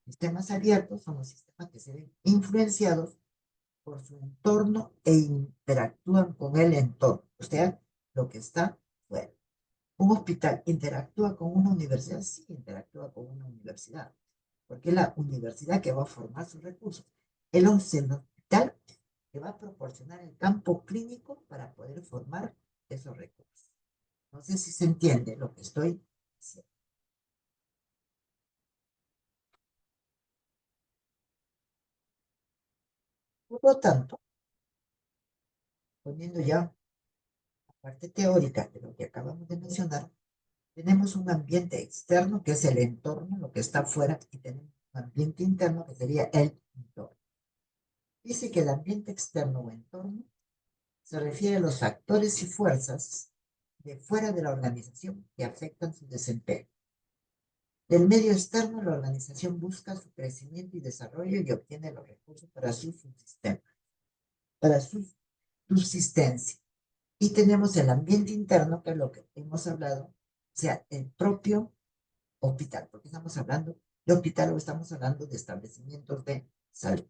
Sistemas abiertos son los sistemas que se ven influenciados por su entorno e interactúan con el entorno, o sea, lo que está fuera. Un hospital interactúa con una universidad, sí, interactúa con una universidad, porque es la universidad que va a formar sus recursos. El hospital que va a proporcionar el campo clínico para poder formar esos recursos. No sé si se entiende lo que estoy diciendo. Por lo tanto, poniendo ya la parte teórica de lo que acabamos de mencionar, tenemos un ambiente externo que es el entorno, lo que está afuera, y tenemos un ambiente interno que sería el entorno. Dice que el ambiente externo o entorno se refiere a los factores y fuerzas de fuera de la organización que afectan su desempeño. Del medio externo, la organización busca su crecimiento y desarrollo y obtiene los recursos para su subsistencia, para su subsistencia. Y tenemos el ambiente interno, que es lo que hemos hablado, o sea, el propio hospital, porque estamos hablando de hospital o estamos hablando de establecimientos de salud.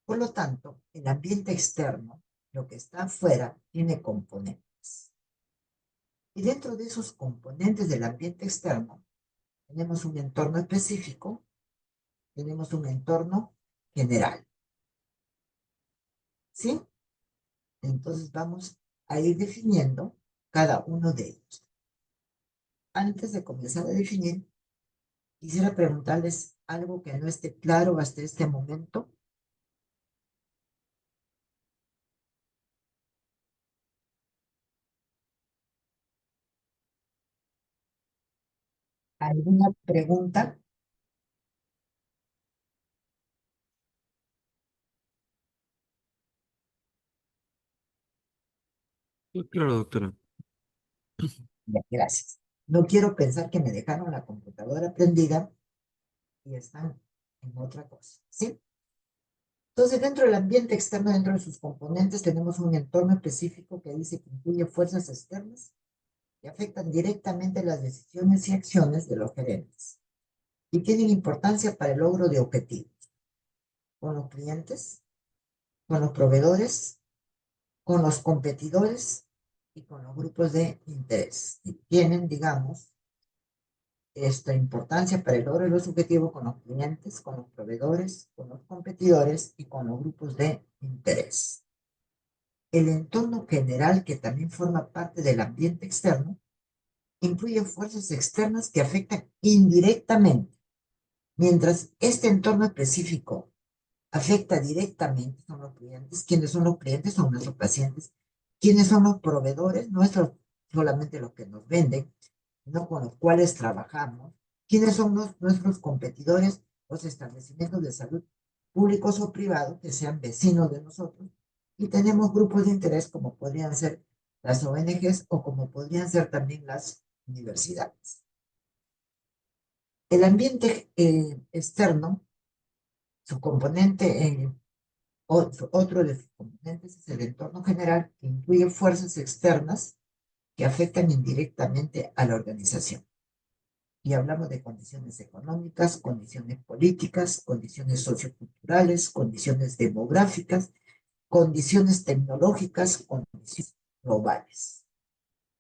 Por lo tanto, el ambiente externo, lo que está afuera, tiene componentes. Y dentro de esos componentes del ambiente externo, tenemos un entorno específico, tenemos un entorno general. ¿Sí? Entonces vamos a ir definiendo cada uno de ellos. Antes de comenzar a definir, quisiera preguntarles algo que no esté claro hasta este momento. ¿Alguna pregunta? Sí, claro, doctora. Ya, gracias. No quiero pensar que me dejaron la computadora prendida y están en otra cosa, ¿sí? Entonces, dentro del ambiente externo, dentro de sus componentes, tenemos un entorno específico que dice que incluye fuerzas externas que afectan directamente las decisiones y acciones de los gerentes y tienen importancia para el logro de objetivos con los clientes, con los proveedores, con los competidores y con los grupos de interés. Y tienen, digamos, esta importancia para el logro de los objetivos con los clientes, con los proveedores, con los competidores y con los grupos de interés. El entorno general, que también forma parte del ambiente externo, incluye fuerzas externas que afectan indirectamente, mientras este entorno específico afecta directamente, son los clientes. ¿Quiénes son los clientes? Son nuestros pacientes. ¿Quiénes son los proveedores? No es solamente los que nos venden, sino con los cuales trabajamos. ¿Quiénes son nuestros competidores? Los establecimientos de salud públicos o privados que sean vecinos de nosotros. Y tenemos grupos de interés como podrían ser las ONGs o como podrían ser también las universidades. El ambiente externo, su componente, otro de sus componentes es el entorno general, que incluye fuerzas externas que afectan indirectamente a la organización. Y hablamos de condiciones económicas, condiciones políticas, condiciones socioculturales, condiciones demográficas, condiciones tecnológicas, condiciones globales.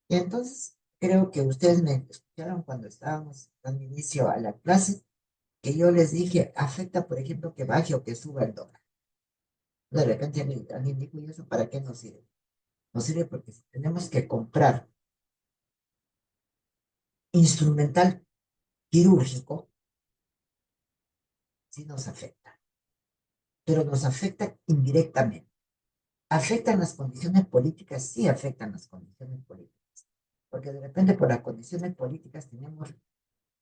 Y entonces, creo que ustedes me escucharon cuando estábamos dando inicio a la clase, que yo les dije, afecta, por ejemplo, que baje o que suba el dólar. De repente alguien dijo, ¿y eso para qué nos sirve? Nos sirve porque si tenemos que comprar instrumental quirúrgico, sí nos afecta, pero nos afecta indirectamente. ¿Afectan las condiciones políticas? Sí, afectan las condiciones políticas. porque de repente por las condiciones políticas tenemos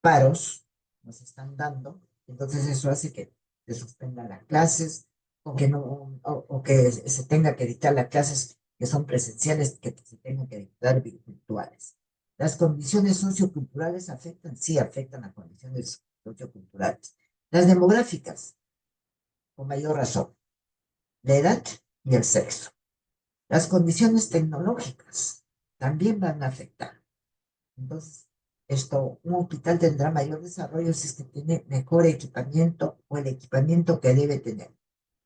paros, nos están dando, entonces eso hace que se suspendan las clases, o que no, o que se tenga que dictar las clases que son presenciales, que se tengan que dictar virtuales. Las condiciones socioculturales afectan, sí afectan las condiciones socioculturales. Las demográficas, con mayor razón, la edad y el sexo. Las condiciones tecnológicas también van a afectar. Entonces, un hospital tendrá mayor desarrollo si es que tiene mejor equipamiento o el equipamiento que debe tener.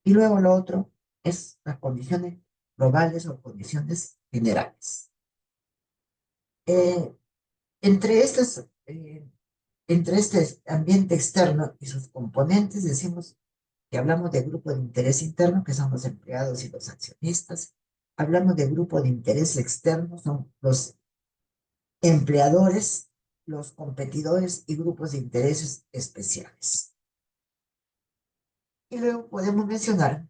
Y luego lo otro es las condiciones globales o condiciones generales. Eh, entre estas, entre este ambiente externo y sus componentes, decimos que hablamos de grupo de interés interno, que son los empleados y los accionistas. Hablamos de grupo de interés externo, son los empleadores, los competidores y grupos de intereses especiales. Y luego podemos mencionar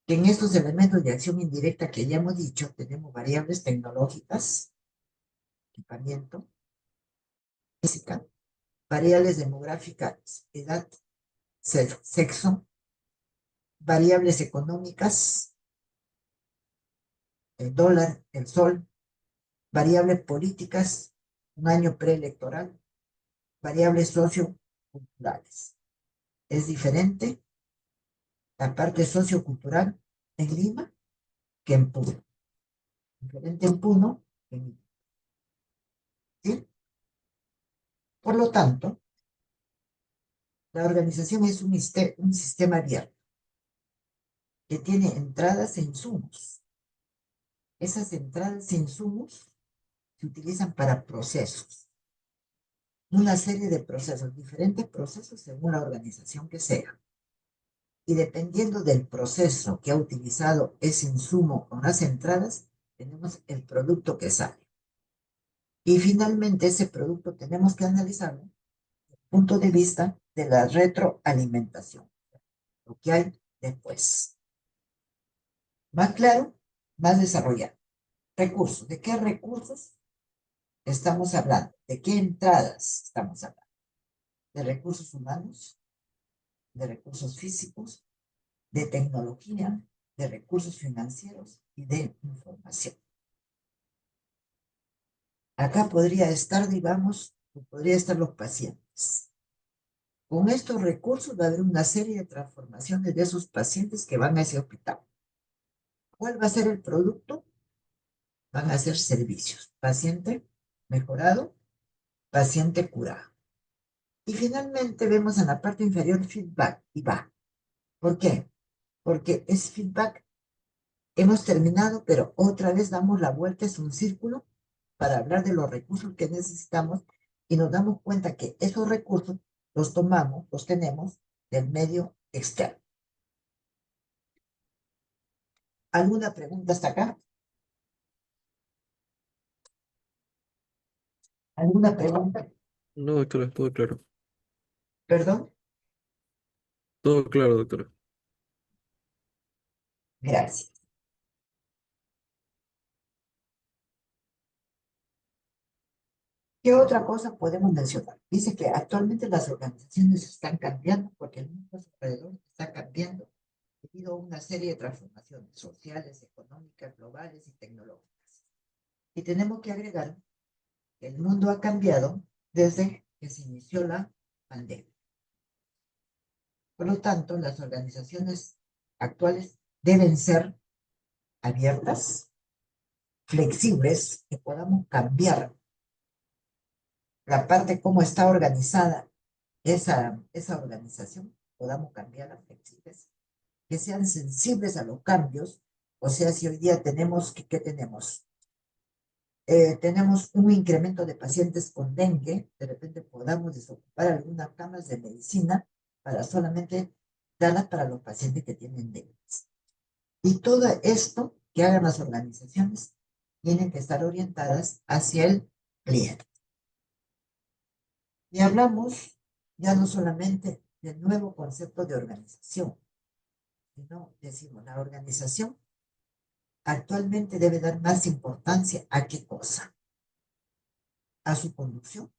que en estos elementos de acción indirecta que ya hemos dicho, tenemos variables tecnológicas, equipamiento, física, variables demográficas, edad, sexo, variables económicas, el dólar, el sol, variables políticas, un año preelectoral, variables socioculturales. Es diferente la parte sociocultural en Lima que en Puno. Diferente en Puno que en Lima. ¿Sí? Por lo tanto, la organización es un sistema abierto que tiene entradas e insumos. Esas entradas e insumos se utilizan para procesos. Una serie de procesos, diferentes procesos según la organización que sea. Y dependiendo del proceso que ha utilizado ese insumo con las entradas, tenemos el producto que sale. Y finalmente ese producto tenemos que analizarlo desde el punto de vista de la retroalimentación, lo que hay después. Más claro, más desarrollado. Recursos. ¿De qué recursos estamos hablando? ¿De qué entradas estamos hablando? ¿De recursos humanos? ¿De recursos físicos? ¿De tecnología? ¿De recursos financieros? Y de información. Acá podría estar, digamos, podría estar los pacientes. Con estos recursos va a haber una serie de transformaciones de esos pacientes que van a ese hospital. ¿Cuál va a ser el producto? Van a ser servicios. Paciente mejorado, paciente curado. Y finalmente vemos en la parte inferior feedback y va. ¿Por qué? Porque es feedback. Hemos terminado, pero otra vez damos la vuelta, es un círculo para hablar de los recursos que necesitamos y nos damos cuenta que esos recursos los tomamos, los tenemos del medio externo. ¿Alguna pregunta hasta acá? ¿Alguna pregunta? No, doctora, todo claro. Perdón. Todo claro, doctora. Gracias. ¿Qué otra cosa podemos mencionar? Dice que actualmente las organizaciones están cambiando porque el mundo a su alrededor está cambiando debido a una serie de transformaciones sociales, económicas, globales y tecnológicas. Y tenemos que agregar que el mundo ha cambiado desde que se inició la pandemia. Por lo tanto, las organizaciones actuales deben ser abiertas, flexibles, que podamos cambiar la parte cómo está organizada esa organización, podamos cambiarla flexibles, que sean sensibles a los cambios. O sea, si hoy día tenemos, ¿qué tenemos? Tenemos un incremento de pacientes con dengue, de repente podamos desocupar algunas camas de medicina para solamente darlas para los pacientes que tienen dengue. Y todo esto que hagan las organizaciones tienen que estar orientadas hacia el cliente. Y hablamos ya no solamente del nuevo concepto de organización, sino decimos la organización actualmente debe dar más importancia a qué cosa, a su conducción,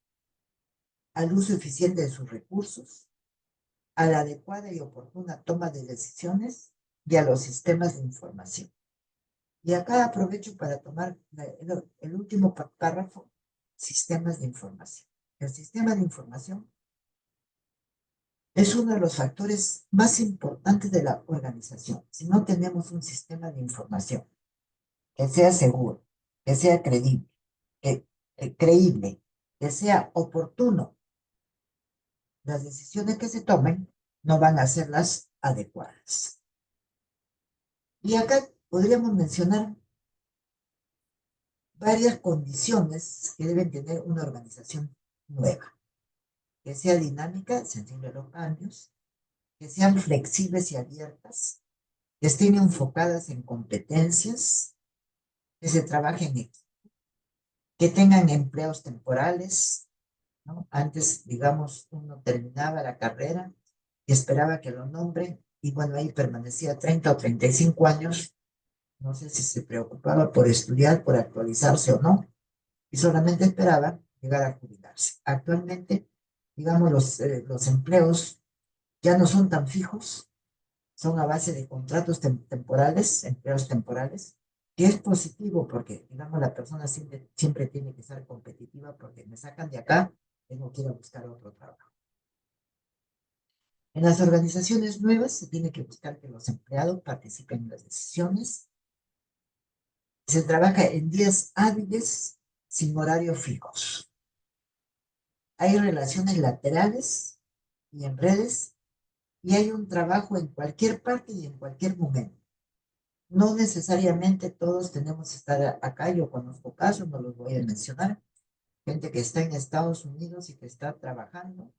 al uso eficiente de sus recursos, a la adecuada y oportuna toma de decisiones y a los sistemas de información. Y acá aprovecho para tomar el último párrafo, sistemas de información. El sistema de información es uno de los factores más importantes de la organización. Si no tenemos un sistema de información que sea seguro, que sea creíble, que sea oportuno, las decisiones que se tomen no van a ser las adecuadas. Y acá podríamos mencionar varias condiciones que deben tener una organización nueva, que sea dinámica, sensible a los cambios, que sean flexibles y abiertas, que estén enfocadas en competencias, que se trabaje en equipo, que tengan empleos temporales, ¿no? Antes, digamos, uno terminaba la carrera y esperaba que lo nombren, y bueno, ahí permanecía 30 o 35 años, no sé si se preocupaba por estudiar, por actualizarse o no, y solamente esperaba llegar a jubilarse. Actualmente, digamos, los empleos ya no son tan fijos, son a base de contratos temporales, empleos temporales, que es positivo porque, digamos, la persona siempre tiene que ser competitiva porque me sacan de acá, tengo que ir a buscar otro trabajo. En las organizaciones nuevas se tiene que buscar que los empleados participen en las decisiones. Se trabaja en días hábiles sin horarios fijos. Hay relaciones laterales y en redes y hay un trabajo en cualquier parte y en cualquier momento. No necesariamente todos tenemos que estar acá. Yo conozco casos, no los voy a mencionar. Gente que está en Estados Unidos y que está trabajando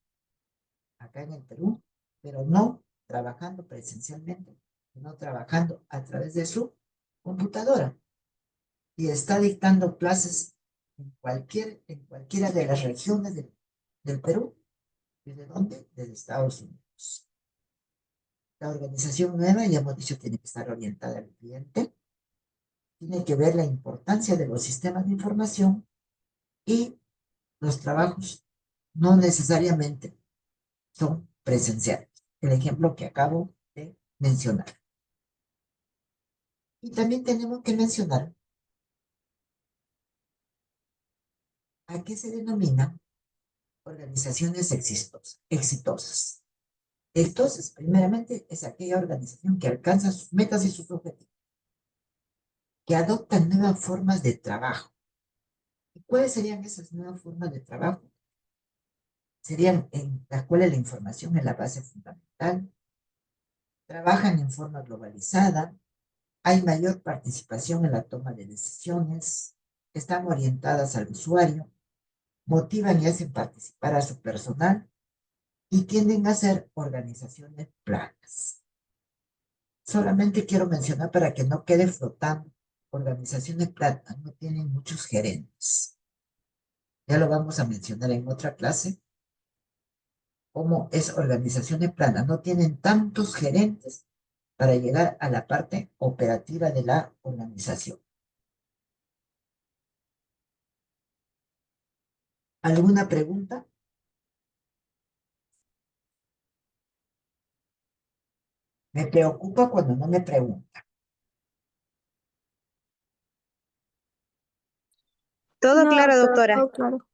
acá en el Perú, pero no trabajando presencialmente, sino trabajando a través de su computadora. Y está dictando clases en cualquiera de las regiones del Perú. ¿Desde dónde? Desde Estados Unidos. La organización nueva, ya hemos dicho, tiene que estar orientada al cliente, tiene que ver la importancia de los sistemas de información y los trabajos no necesariamente son presenciales. El ejemplo que acabo de mencionar. Y también tenemos que mencionar a qué se denominan organizaciones exitosas. Entonces, primeramente, es aquella organización que alcanza sus metas y sus objetivos, que adopta nuevas formas de trabajo. ¿Y cuáles serían esas nuevas formas de trabajo? Serían en las cuales la información es la base fundamental, trabajan en forma globalizada, hay mayor participación en la toma de decisiones, están orientadas al usuario, motivan y hacen participar a su personal y tienden a ser organizaciones planas. Solamente quiero mencionar para que no quede flotando, organizaciones planas no tienen muchos gerentes. Ya lo vamos a mencionar en otra clase, cómo es organizaciones planas, no tienen tantos gerentes para llegar a la parte operativa de la organización. ¿Alguna pregunta? Me preocupa cuando no me preguntan. Todo No, claro, doctora, doctora. todo claro.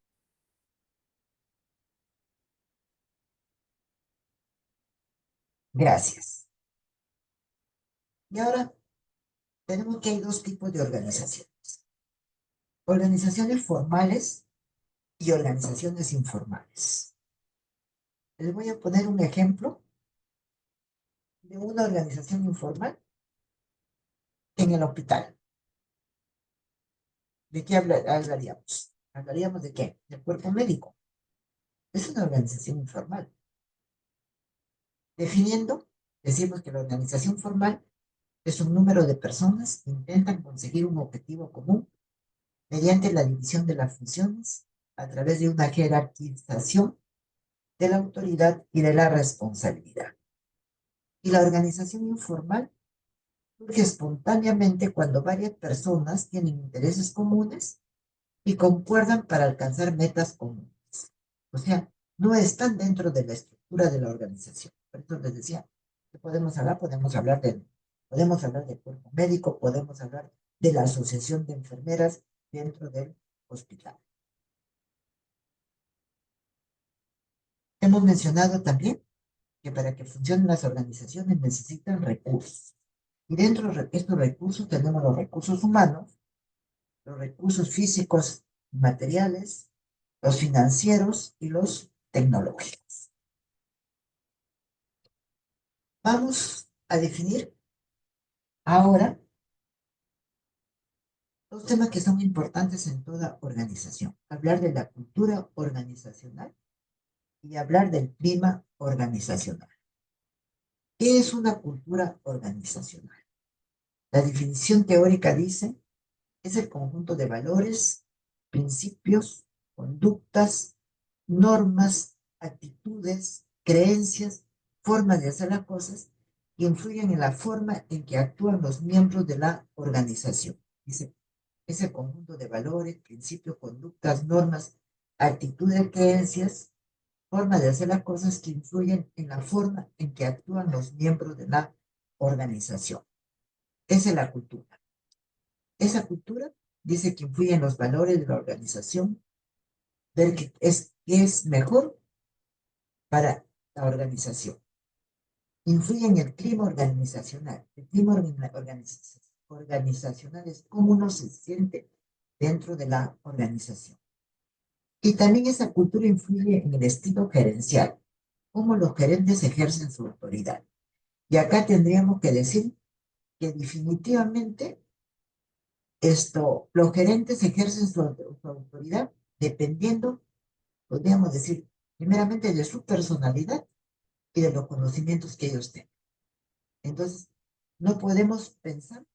Gracias. Y ahora tenemos que hay dos tipos de organizaciones. Organizaciones formales y organizaciones informales. Les voy a poner un ejemplo de una organización informal en el hospital. ¿De qué hablaríamos? ¿Hablaríamos de qué? Del cuerpo médico. Es una organización informal. Definiendo, decimos que la organización formal es un número de personas que intentan conseguir un objetivo común mediante la división de las funciones a través de una jerarquización de la autoridad y de la responsabilidad. Y la organización informal Surge espontáneamente cuando varias personas tienen intereses comunes y concuerdan para alcanzar metas comunes. O sea, no están dentro de la estructura de la organización. Por eso les decía, ¿qué podemos hablar? Podemos hablar de cuerpo médico, podemos hablar de la asociación de enfermeras dentro del hospital. Hemos mencionado también que para que funcionen las organizaciones necesitan recursos. Y dentro de estos recursos tenemos los recursos humanos, los recursos físicos y materiales, los financieros y los tecnológicos. Vamos a definir ahora dos temas que son importantes en toda organización. Hablar de la cultura organizacional y hablar del clima organizacional. ¿Qué es una cultura organizacional? La definición teórica dice, es el conjunto de valores, principios, conductas, normas, actitudes, creencias, formas de hacer las cosas que influyen en la forma en que actúan los miembros de la organización. Dice, es el conjunto de valores, principios, conductas, normas, actitudes, creencias, formas de hacer las cosas que influyen en la forma en que actúan los miembros de la organización. Esa es la cultura. Esa cultura dice que influye en los valores de la organización, ver qué es mejor para la organización. Influye en el clima organizacional. El clima organizacional es cómo uno se siente dentro de la organización. Y también esa cultura influye en el estilo gerencial, cómo los gerentes ejercen su autoridad. Y acá tendríamos que decir que definitivamente los gerentes ejercen su autoridad dependiendo, podríamos decir, primeramente de su personalidad y de los conocimientos que ellos tengan. Entonces, no podemos pensar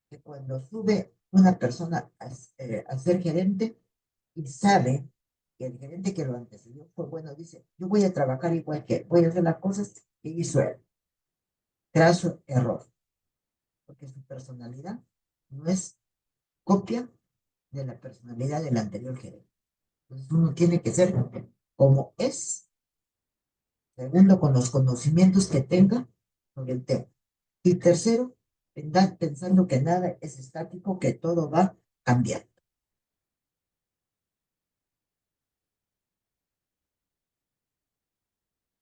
que cuando sube una persona a ser gerente y sabe que el gerente que lo antecedió fue bueno, dice, yo voy a trabajar igual que él, voy a hacer las cosas que hizo él. Graso error, porque su personalidad no es copia de la personalidad del anterior gerente. Entonces uno tiene que ser como es, segundo, con los conocimientos que tenga sobre el tema. Y tercero, pensando que nada es estático, que todo va cambiando.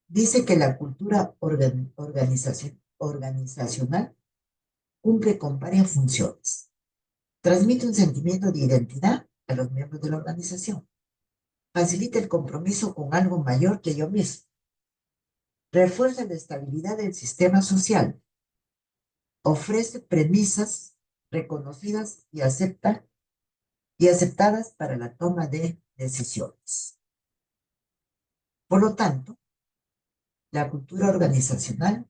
Dice que la cultura organizacional cumple con varias funciones. Transmite un sentimiento de identidad a los miembros de la organización. Facilita el compromiso con algo mayor que yo mismo. Refuerza la estabilidad del sistema social. Ofrece premisas reconocidas y aceptadas para la toma de decisiones. Por lo tanto, la cultura organizacional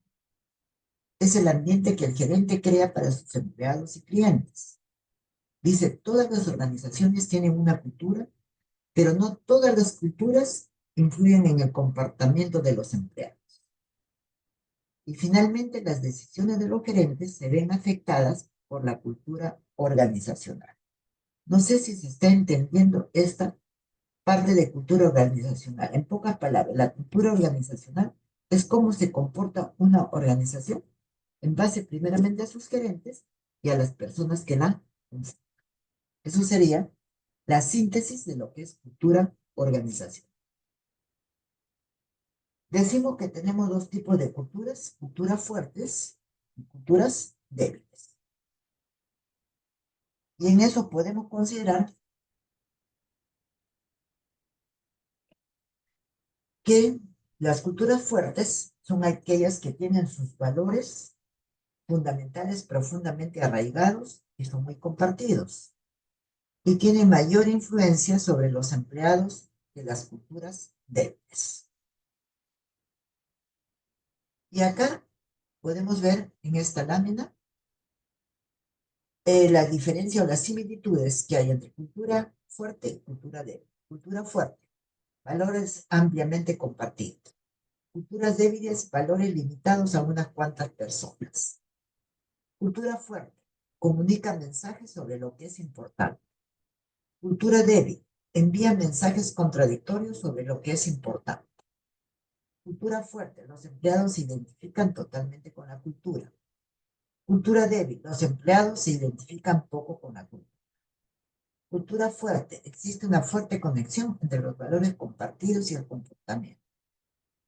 es el ambiente que el gerente crea para sus empleados y clientes. Dice, todas las organizaciones tienen una cultura, pero no todas las culturas influyen en el comportamiento de los empleados. Y finalmente, las decisiones de los gerentes se ven afectadas por la cultura organizacional. No sé si se está entendiendo esta parte de cultura organizacional. En pocas palabras, la cultura organizacional es cómo se comporta una organización en base primeramente a sus gerentes y a las personas que la conforman. Eso sería la síntesis de lo que es cultura organizacional. Decimos que tenemos dos tipos de culturas fuertes y culturas débiles. Y en eso podemos considerar que las culturas fuertes son aquellas que tienen sus valores fundamentales profundamente arraigados y son muy compartidos y tienen mayor influencia sobre los empleados que las culturas débiles. Y acá podemos ver en esta lámina la diferencia o las similitudes que hay entre cultura fuerte y cultura débil. Cultura fuerte, valores ampliamente compartidos. Culturas débiles, valores limitados a unas cuantas personas. Cultura fuerte. Comunica mensajes sobre lo que es importante. Cultura débil. Envía mensajes contradictorios sobre lo que es importante. Cultura fuerte. Los empleados se identifican totalmente con la cultura. Cultura débil. Los empleados se identifican poco con la cultura. Cultura fuerte. Existe una fuerte conexión entre los valores compartidos y el comportamiento.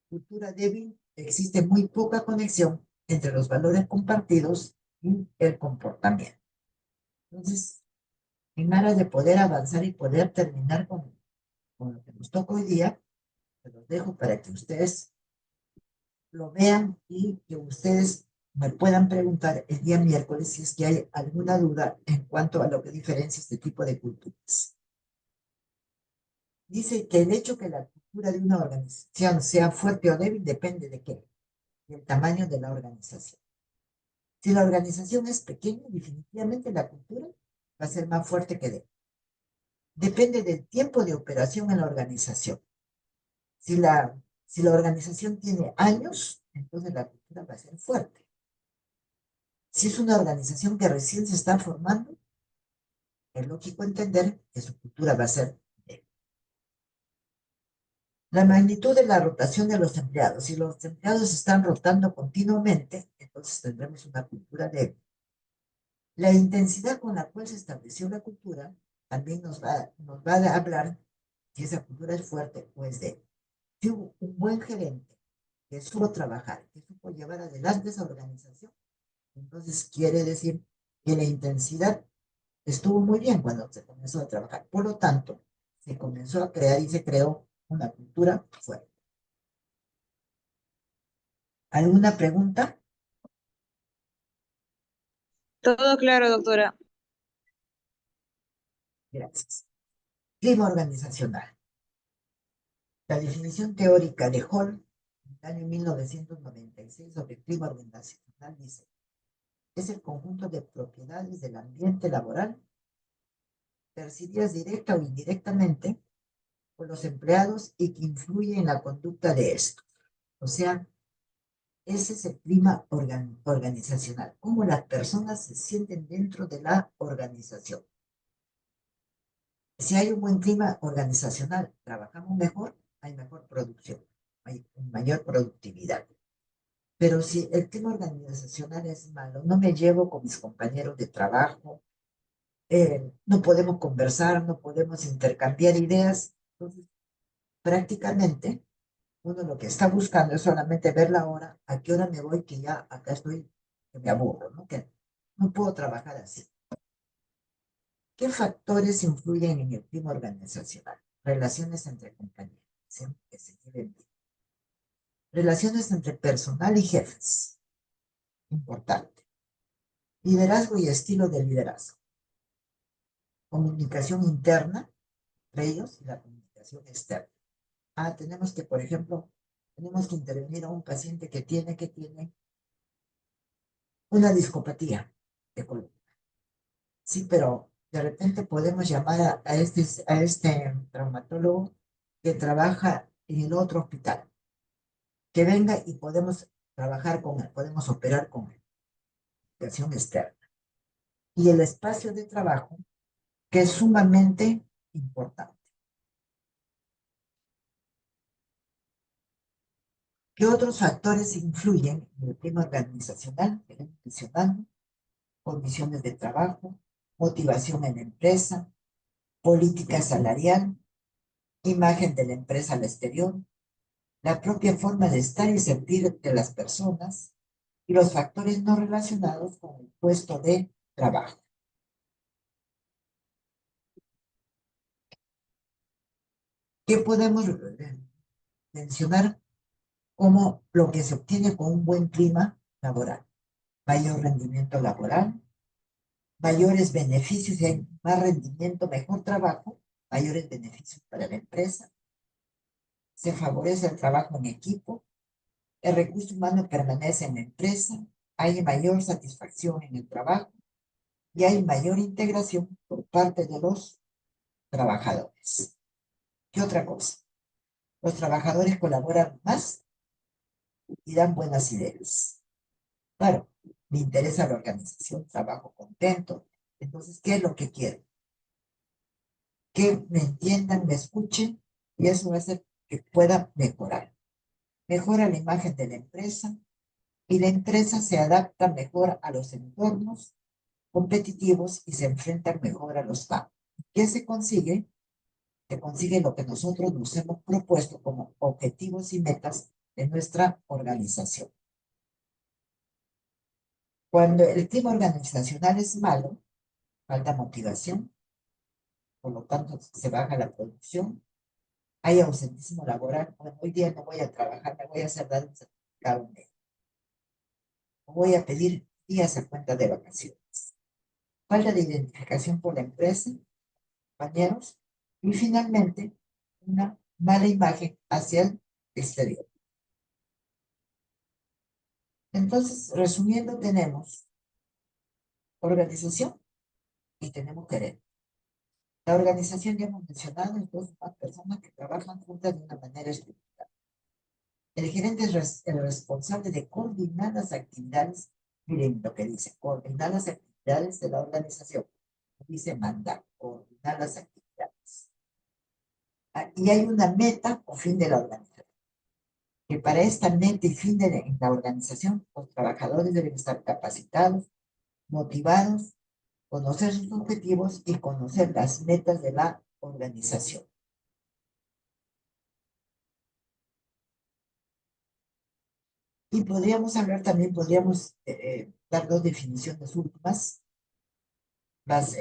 Cultura débil. Existe muy poca conexión entre los valores compartidos y el comportamiento. Entonces, en aras de poder avanzar y poder terminar con lo que nos toca hoy día, se los dejo para que ustedes lo vean y que ustedes me puedan preguntar el día miércoles si es que hay alguna duda en cuanto a lo que diferencia este tipo de culturas. Dice que el hecho que la cultura de una organización sea fuerte o débil depende de qué, del tamaño de la organización. Si la organización es pequeña, definitivamente la cultura va a ser más fuerte que débil. Depende del tiempo de operación en la organización. Si la organización tiene años, entonces la cultura va a ser fuerte. Si es una organización que recién se está formando, es lógico entender que su cultura va a ser débil. La magnitud de la rotación de los empleados. Si los empleados están rotando continuamente, entonces tendremos una cultura débil. La intensidad con la cual se estableció la cultura también nos va a hablar si esa cultura es fuerte o es débil. Si hubo un buen gerente que supo trabajar, que supo llevar adelante esa organización, entonces quiere decir que la intensidad estuvo muy bien cuando se comenzó a trabajar. Por lo tanto, se comenzó a crear y se creó una cultura fuerte. ¿Alguna pregunta? Todo claro, doctora. Gracias. Clima organizacional. La definición teórica de Hall, en el año 1996, sobre el clima organizacional dice: es el conjunto de propiedades del ambiente laboral percibidas directa o indirectamente por los empleados y que influye en la conducta de estos. O sea, ese es el clima organizacional, cómo las personas se sienten dentro de la organización. Si hay un buen clima organizacional, trabajamos mejor, hay mejor producción, hay mayor productividad. Pero si el clima organizacional es malo, no me llevo con mis compañeros de trabajo, no podemos conversar, no podemos intercambiar ideas, entonces prácticamente uno lo que está buscando es solamente ver la hora, a qué hora me voy, que ya acá estoy, que me aburro, ¿no? Que no puedo trabajar así. ¿Qué factores influyen en el clima organizacional? Relaciones entre compañeros, que se lleven bien. Relaciones entre personal y jefes, importante. Liderazgo y estilo de liderazgo. Comunicación interna entre ellos y la comunicación externa. Tenemos que, por ejemplo, tenemos que intervenir a un paciente que tiene una discopatía de columna. Sí, pero de repente podemos llamar a este traumatólogo que trabaja en el otro hospital, que venga y podemos trabajar con él, podemos operar con él. Comunicación externa. Y el espacio de trabajo, que es sumamente importante. ¿Qué otros factores influyen en el clima organizacional? Que hemos mencionado: condiciones de trabajo, motivación en la empresa, política salarial, imagen de la empresa al exterior, la propia forma de estar y sentir de las personas y los factores no relacionados con el puesto de trabajo. ¿Qué podemos mencionar como lo que se obtiene con un buen clima laboral? Mayor rendimiento laboral, mayores beneficios, si hay más rendimiento, mejor trabajo, mayores beneficios para la empresa, se favorece el trabajo en equipo, el recurso humano permanece en la empresa, hay mayor satisfacción en el trabajo y hay mayor integración por parte de los trabajadores. ¿Qué otra cosa? Los trabajadores colaboran más y dan buenas ideas. Claro, me interesa la organización, trabajo contento. Entonces, ¿qué es lo que quiero? Que me entiendan, me escuchen, y eso va a hacer que pueda mejorar. Mejora la imagen de la empresa, y la empresa se adapta mejor a los entornos competitivos y se enfrenta mejor a los cambios. ¿Qué se consigue? Se consigue lo que nosotros nos hemos propuesto como objetivos y metas de nuestra organización. Cuando el clima organizacional es malo, falta motivación, por lo tanto se baja la producción, hay ausentismo laboral. Bueno, hoy día no voy a trabajar, me voy a hacer dar un certificado médico, voy a pedir días a cuenta de vacaciones. Falta de identificación por la empresa, compañeros, y finalmente una mala imagen hacia el exterior. Entonces, resumiendo, tenemos organización y tenemos gerente. La organización, ya hemos mencionado, es dos más personas que trabajan juntas de una manera estructurada. El gerente es el responsable de coordinar las actividades. Miren lo que dice: coordinar las actividades de la organización. Dice mandar, coordinar las actividades. Y hay una meta o fin de la organización. Que para esta meta y fin de la organización, los trabajadores deben estar capacitados, motivados, conocer sus objetivos y conocer las metas de la organización. Y podríamos hablar también, podríamos dar dos definiciones últimas, más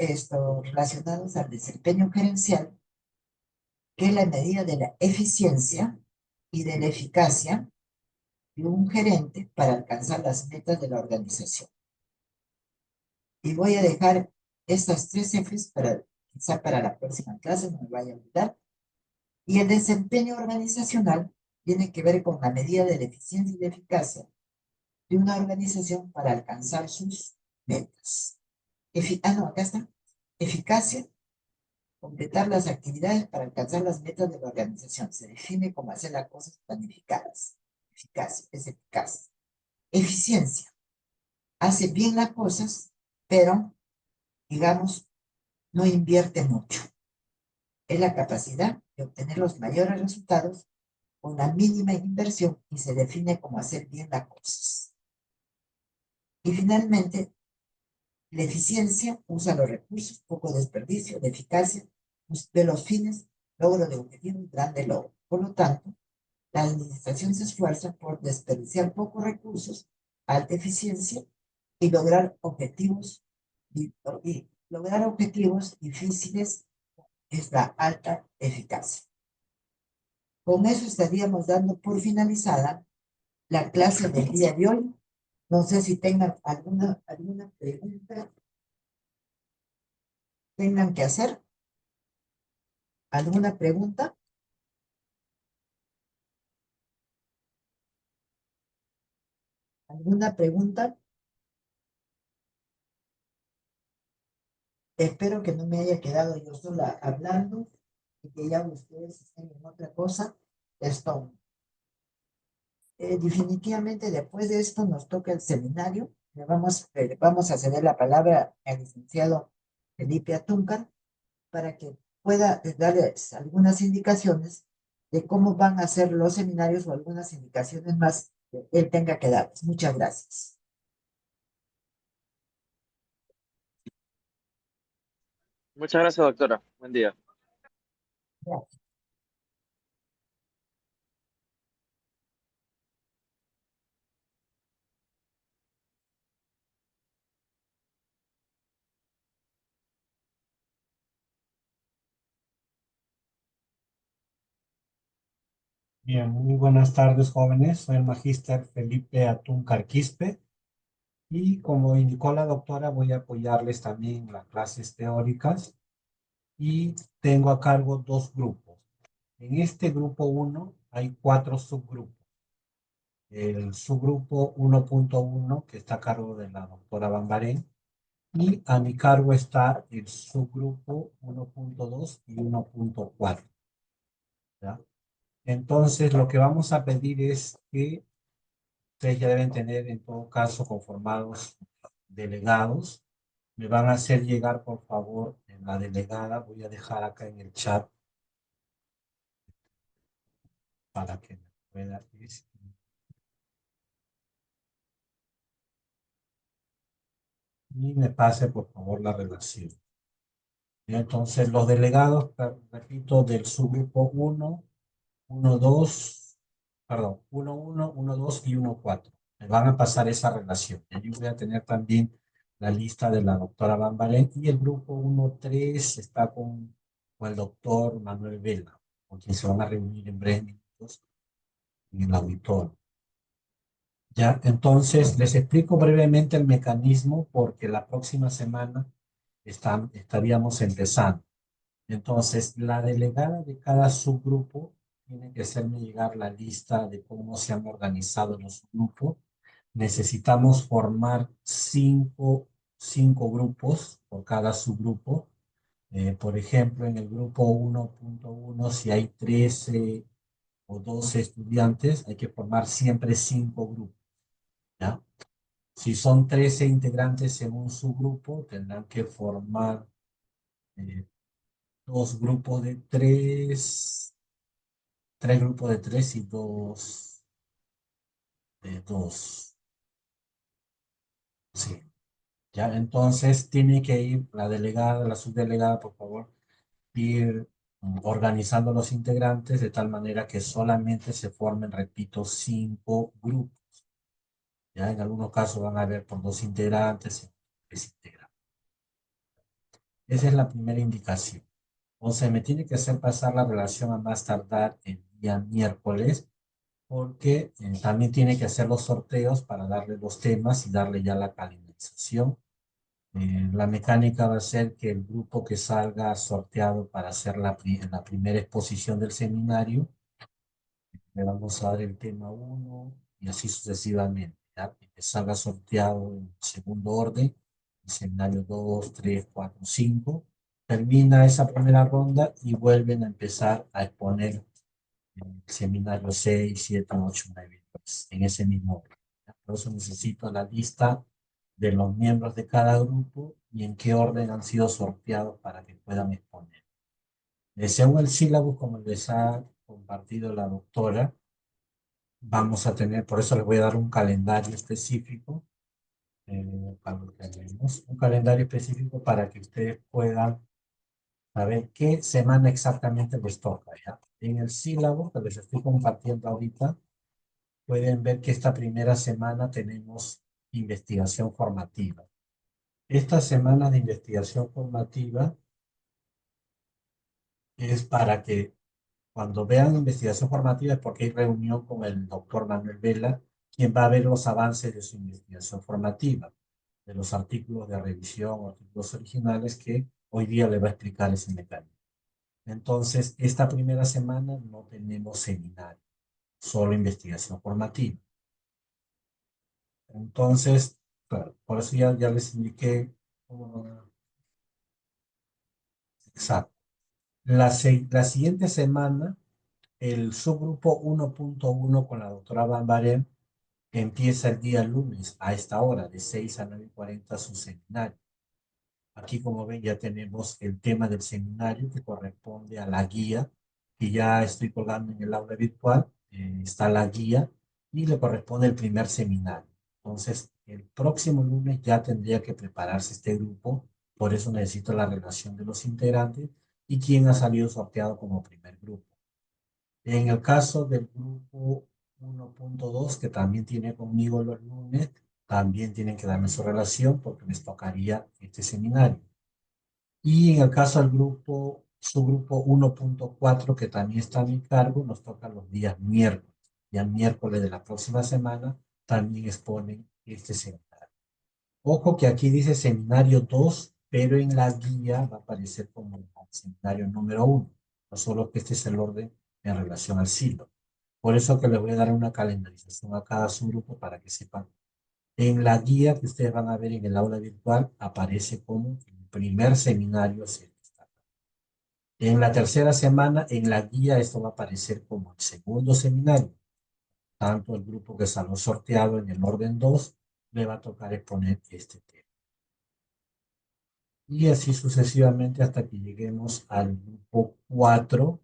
relacionadas al desempeño gerencial, que es la medida de la eficiencia y de la eficacia de un gerente para alcanzar las metas de la organización. Y voy a dejar estas tres Fs para, quizá para la próxima clase, no me vaya a olvidar. Y el desempeño organizacional tiene que ver con la medida de la eficiencia y la eficacia de una organización para alcanzar sus metas. No, acá está. Eficacia, completar las actividades para alcanzar las metas de la organización. Se define como hacer las cosas planificadas. Eficacia, es eficaz. Eficiencia, hace bien las cosas, pero, digamos, no invierte mucho. Es la capacidad de obtener los mayores resultados con la mínima inversión y se define como hacer bien las cosas. Y finalmente, la eficiencia usa los recursos, poco desperdicio, la eficacia de los fines, logro de objetivos, grande logro. Por lo tanto, la administración se esfuerza por desperdiciar pocos recursos, alta eficiencia y lograr objetivos difíciles es la alta eficacia. Con eso estaríamos dando por finalizada la clase del día de hoy. No sé si tengan alguna pregunta tengan que hacer. ¿Alguna pregunta? ¿Alguna pregunta? Espero que no me haya quedado yo sola hablando y que ya ustedes estén en otra cosa. Esto. Definitivamente después de esto nos toca el seminario. Vamos a ceder la palabra al licenciado Felipe Atúncar para que pueda darles algunas indicaciones de cómo van a ser los seminarios o algunas indicaciones más que él tenga que darles. Muchas gracias. Muchas gracias, doctora. Buen día. Gracias. Bien, muy buenas tardes, jóvenes. Soy el magíster Felipe Atúncar Quispe y como indicó la doctora, voy a apoyarles también en las clases teóricas y tengo a cargo dos grupos. En este grupo 1 hay 4 subgrupos. El subgrupo 1.1 que está a cargo de la doctora Bambarén y a mi cargo está el subgrupo 1.2 y 1.4. ¿Ya? Entonces, lo que vamos a pedir es que ustedes ya deben tener en todo caso conformados delegados. Me van a hacer llegar, por favor, en la delegada. Voy a dejar acá en el chat para que me pueda y me pase, por favor, la relación. Entonces, los delegados, repito, del subgrupo 1, 1, 2, perdón, 1, 1, 1, 2 y 1, 4. Me van a pasar esa relación. Y yo voy a tener también la lista de la doctora Bambalén y el grupo 1, 3 está con el doctor Manuel Vela, con quien se van a reunir en breves minutos en el auditorio. Ya, entonces les explico brevemente el mecanismo porque la próxima semana estaríamos empezando. Entonces, la delegada de cada subgrupo tiene que hacerme llegar la lista de cómo se han organizado los grupos. Necesitamos formar cinco grupos por cada subgrupo. Por ejemplo, en el grupo 1.1, si hay 13 o 12 estudiantes, hay que formar siempre 5 grupos, ¿ya? Si son 13 integrantes en un subgrupo, tendrán que formar eh, dos grupos de tres grupos de 3 y dos de 2. Sí, ya entonces tiene que ir la delegada, la subdelegada, por favor, ir organizando los integrantes de tal manera que solamente se formen, repito, 5 grupos. Ya en algunos casos van a haber por 2 integrantes y 3 integrantes. Esa es la primera indicación. Entonces me tiene que hacer pasar la relación a más tardar el día miércoles, porque también tiene que hacer los sorteos para darle los temas y darle ya la calendarización. La mecánica va a ser que el grupo que salga sorteado para hacer la primera exposición del seminario, le vamos a dar el tema 1 y así sucesivamente, ¿ya? Y que salga sorteado en segundo orden, el seminario 2, 3, 4, 5. Termina esa primera ronda y vuelven a empezar a exponer el seminario 6, 7, 8, 9, 10, en ese mismo orden. Por eso necesito la lista de los miembros de cada grupo y en qué orden han sido sorteados para que puedan exponer. Según el sílabo, como les ha compartido la doctora, vamos a tener, por eso les voy a dar un calendario específico, para lo que haremos, un calendario específico para que ustedes puedan saber qué semana exactamente les toca, ¿ya? En el sílabo que les estoy compartiendo ahorita, pueden ver que esta primera semana tenemos investigación formativa. Esta semana de investigación formativa es para que cuando vean investigación formativa es porque hay reunión con el doctor Manuel Vela, quien va a ver los avances de su investigación formativa, de los artículos de revisión o artículos originales que hoy día le va a explicar ese mecanismo. Entonces, esta primera semana no tenemos seminario, solo investigación formativa. Entonces, claro, por eso ya les indiqué. Exacto. La siguiente semana, el subgrupo 1.1 con la doctora Bambarén empieza el día lunes a esta hora, de 6 a 9:40 su seminario. Aquí, como ven, ya tenemos el tema del seminario que corresponde a la guía que ya estoy colgando en el aula virtual. Está la guía y le corresponde el primer seminario. Entonces, el próximo lunes ya tendría que prepararse este grupo. Por eso necesito la relación de los integrantes y quién ha salido sorteado como primer grupo. En el caso del grupo 1.2, que también tiene conmigo los lunes, también tienen que darme su relación porque les tocaría este seminario. Y en el caso del grupo, subgrupo 1.4, que también está a mi cargo, nos toca los días miércoles. Ya miércoles de la próxima semana también exponen este seminario. Ojo que aquí dice seminario 2, pero en la guía va a aparecer como el seminario número 1. No solo que este es el orden en relación al siglo. Por eso que les voy a dar una calendarización a cada subgrupo para que sepan. En la guía que ustedes van a ver en el aula virtual aparece como el primer seminario. En la tercera semana, en la guía, esto va a aparecer como el segundo seminario. tanto el grupo que salió sorteado en el orden 2 le va a tocar exponer este tema. Y así sucesivamente hasta que lleguemos al grupo 4.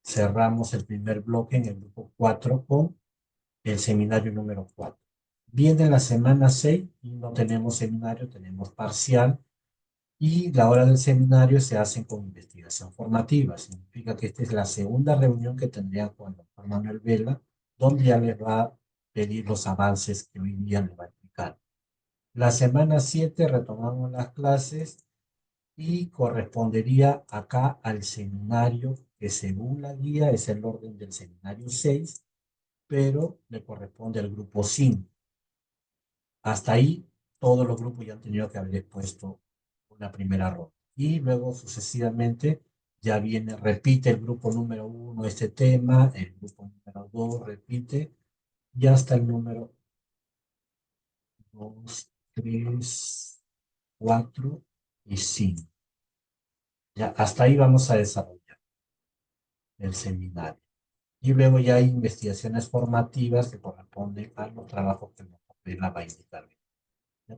Cerramos el primer bloque en el grupo 4 con el seminario número 4. Viene la semana 6 y no tenemos seminario, tenemos parcial. Y la hora del seminario se hace con investigación formativa. Significa que esta es la segunda reunión que tendrían con el doctor Manuel Vela, donde ya les va a pedir los avances que hoy día les va a explicar. La semana 7 retomamos las clases y correspondería acá al seminario que según la guía es el orden del seminario 6, pero le corresponde al grupo 5. Hasta ahí todos los grupos ya han tenido que haber expuesto una primera ronda. Y luego sucesivamente ya viene, repite el grupo número 1 este tema, el grupo número 2 repite, y hasta el número 2, 3, 4 y 5. Ya, hasta ahí vamos a desarrollar el seminario. Y luego ya hay investigaciones formativas que corresponden a los trabajos que nos va a indicar.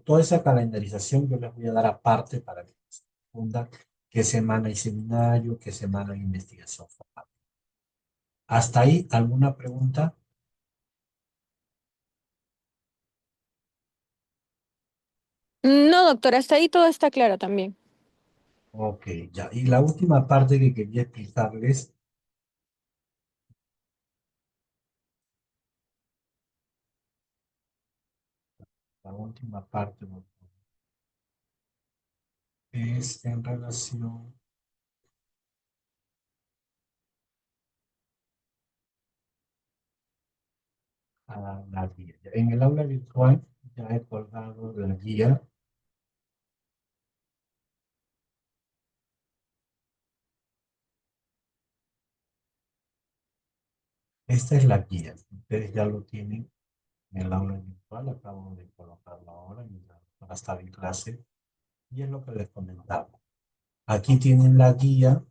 Toda esa calendarización yo les voy a dar aparte para que se confunda qué semana hay seminario, qué semana hay investigación formativa. ¿Hasta ahí alguna pregunta? No, doctora, hasta ahí todo está claro también. Ok, ya. Y la última parte que quería explicarles, la última parte es en relación a la guía. En el aula virtual ya he colgado la guía. Esta es la guía. Ustedes ya lo tienen en el aula virtual. Acabo de colocarlo ahora mientras estaba en clase. Y es lo que les comentaba. Aquí tienen la guía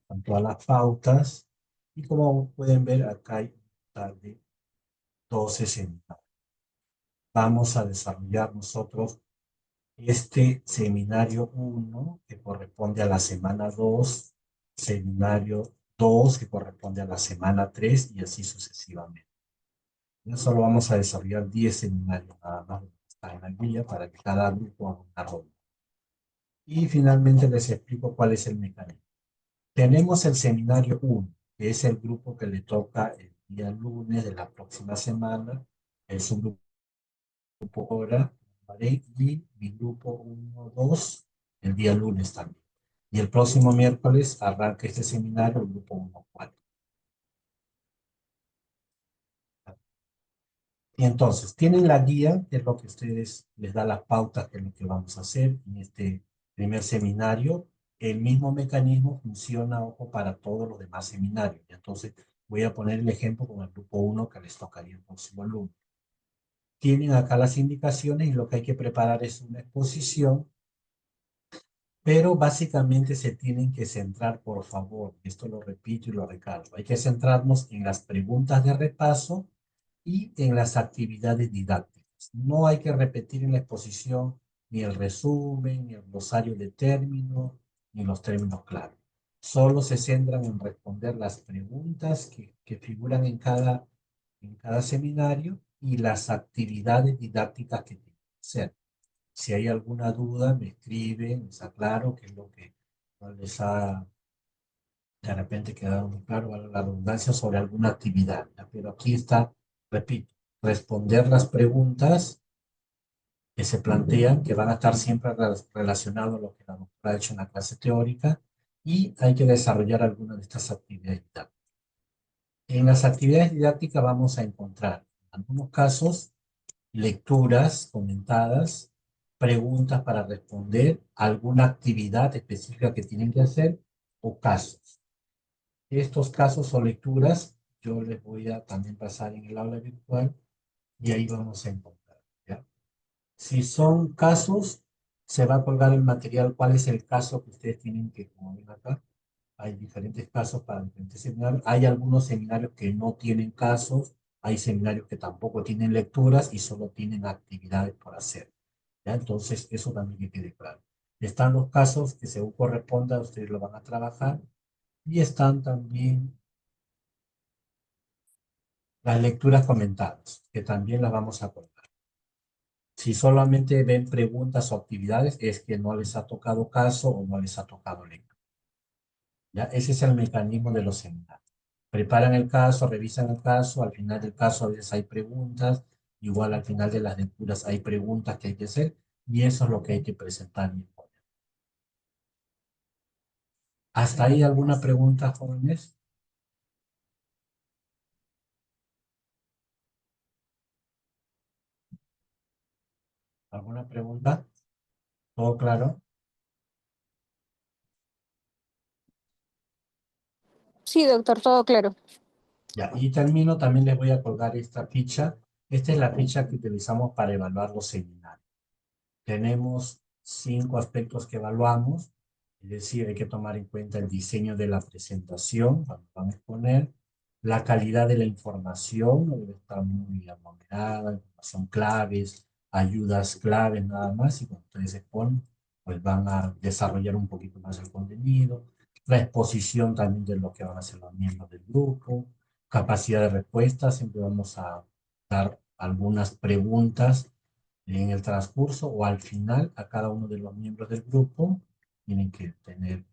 con todas las pautas. Y como pueden ver, acá hay un total de 12 seminarios. Vamos a desarrollar nosotros este seminario 1 que corresponde a la semana 2, seminario 2 que corresponde a la semana 3 y así sucesivamente. Ya solo vamos a desarrollar 10 seminarios nada más está en la guía para que cada grupo haga una ronda. Y finalmente les explico cuál es el mecanismo. Tenemos el seminario 1, que es el grupo que le toca el día lunes de la próxima semana. Es un grupo hora, ¿vale? Y mi grupo 1, 2, el día lunes también. Y el próximo miércoles arranca este seminario, el grupo 1, 4. Y entonces, tienen la guía, que es lo que ustedes les da las pautas, que es lo que vamos a hacer en este primer seminario. El mismo mecanismo funciona, ojo, para todos los demás seminarios. Y entonces, voy a poner el ejemplo con el grupo 1 que les tocaría el próximo lunes. Tienen acá las indicaciones y lo que hay que preparar es una exposición, pero básicamente se tienen que centrar, por favor, esto lo repito y lo recalco, hay que centrarnos en las preguntas de repaso y en las actividades didácticas. No hay que repetir en la exposición ni el resumen, ni el glosario de términos, ni los términos claros. Solo se centran en responder las preguntas que figuran en cada seminario y las actividades didácticas que tienen que hacer. Si hay alguna duda, me escriben, les aclaro qué es lo que no les ha de repente quedado muy claro, vale la redundancia, sobre alguna actividad. ¿Ya? Pero aquí está, repito, responder las preguntas que se plantean, que van a estar siempre relacionadas a lo que la doctora ha hecho en la clase teórica, y hay que desarrollar algunas de estas actividades didácticas. En las actividades didácticas vamos a encontrar, en algunos casos, lecturas comentadas, preguntas para responder, alguna actividad específica que tienen que hacer o casos. Estos casos o lecturas yo les voy a también pasar en el aula virtual y ahí vamos a encontrar. ¿Ya? Si son casos, se va a colgar el material, cuál es el caso que ustedes tienen que, como ven acá, hay diferentes casos para diferentes seminarios. Hay algunos seminarios que no tienen casos, Hay seminarios que tampoco tienen lecturas y solo tienen actividades por hacer. ¿Ya? Entonces, eso también que quede claro. Están los casos que según corresponda, ustedes lo van a trabajar y están también las lecturas comentadas, que también las vamos a colgar. Si solamente ven preguntas o actividades, es que no les ha tocado caso o no les ha tocado lectura. ¿Ya? Ese es el mecanismo de los seminarios. Preparan el caso, revisan el caso, al final del caso a veces hay preguntas, igual al final de las lecturas hay preguntas que hay que hacer, y eso es lo que hay que presentar y exponer. ¿Hasta ahí alguna pregunta, jóvenes? ¿Alguna pregunta? ¿Todo claro? Sí, doctor, todo claro. Ya, y termino, también les voy a colgar esta ficha. Esta es la ficha que utilizamos para evaluar los seminarios. Tenemos 5 aspectos que evaluamos, es decir, hay que tomar en cuenta el diseño de la presentación, cuando van a exponer, la calidad de la información, no debe estar muy aglomerada, información claves, ayudas claves nada más, y cuando ustedes exponen, pues van a desarrollar un poquito más el contenido, la exposición también de lo que van a hacer los miembros del grupo, capacidad de respuesta, siempre vamos a dar algunas preguntas en el transcurso o al final a cada uno de los miembros del grupo. Tienen que tener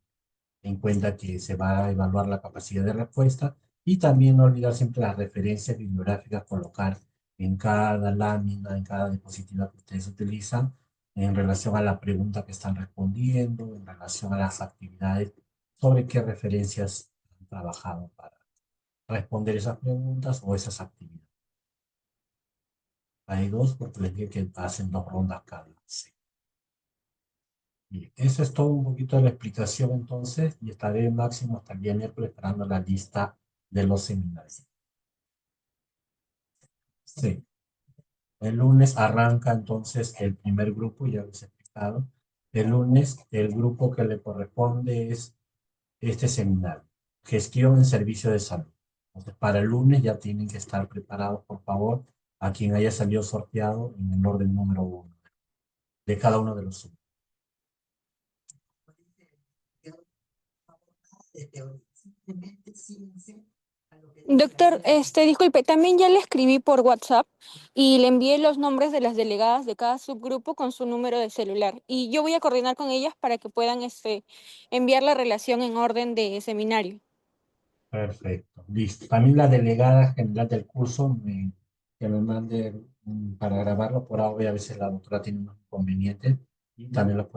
en cuenta que se va a evaluar la capacidad de respuesta y también no olvidar siempre las referencias bibliográficas, colocar en cada lámina, en cada diapositiva que ustedes utilizan en relación a la pregunta que están respondiendo, en relación a las actividades, sobre qué referencias han trabajado para responder esas preguntas o esas actividades. Hay dos porque les dije que hacen 2 rondas cada. Sí. Bien, eso es todo un poquito de la explicación entonces y estaré máximo hasta el día miércoles esperando la lista de los seminarios. Sí, el lunes arranca entonces el primer grupo, ya les he explicado. El lunes el grupo que le corresponde es este seminario, gestión en servicio de salud. Entonces para el lunes ya tienen que estar preparados, por favor, a quien haya salido sorteado en el orden número 1 de cada uno de los subgrupos. Simplemente síguense a lo que dice Doctor, ahí. disculpe, también ya le escribí por WhatsApp y le envié los nombres de las delegadas de cada subgrupo con su número de celular. Y yo voy a coordinar con ellas para que puedan enviar la relación en orden de seminario. Perfecto, listo. También la delegada general del curso que me mande para grabarlo por audio, a veces la doctora tiene unos inconvenientes y también lo puedo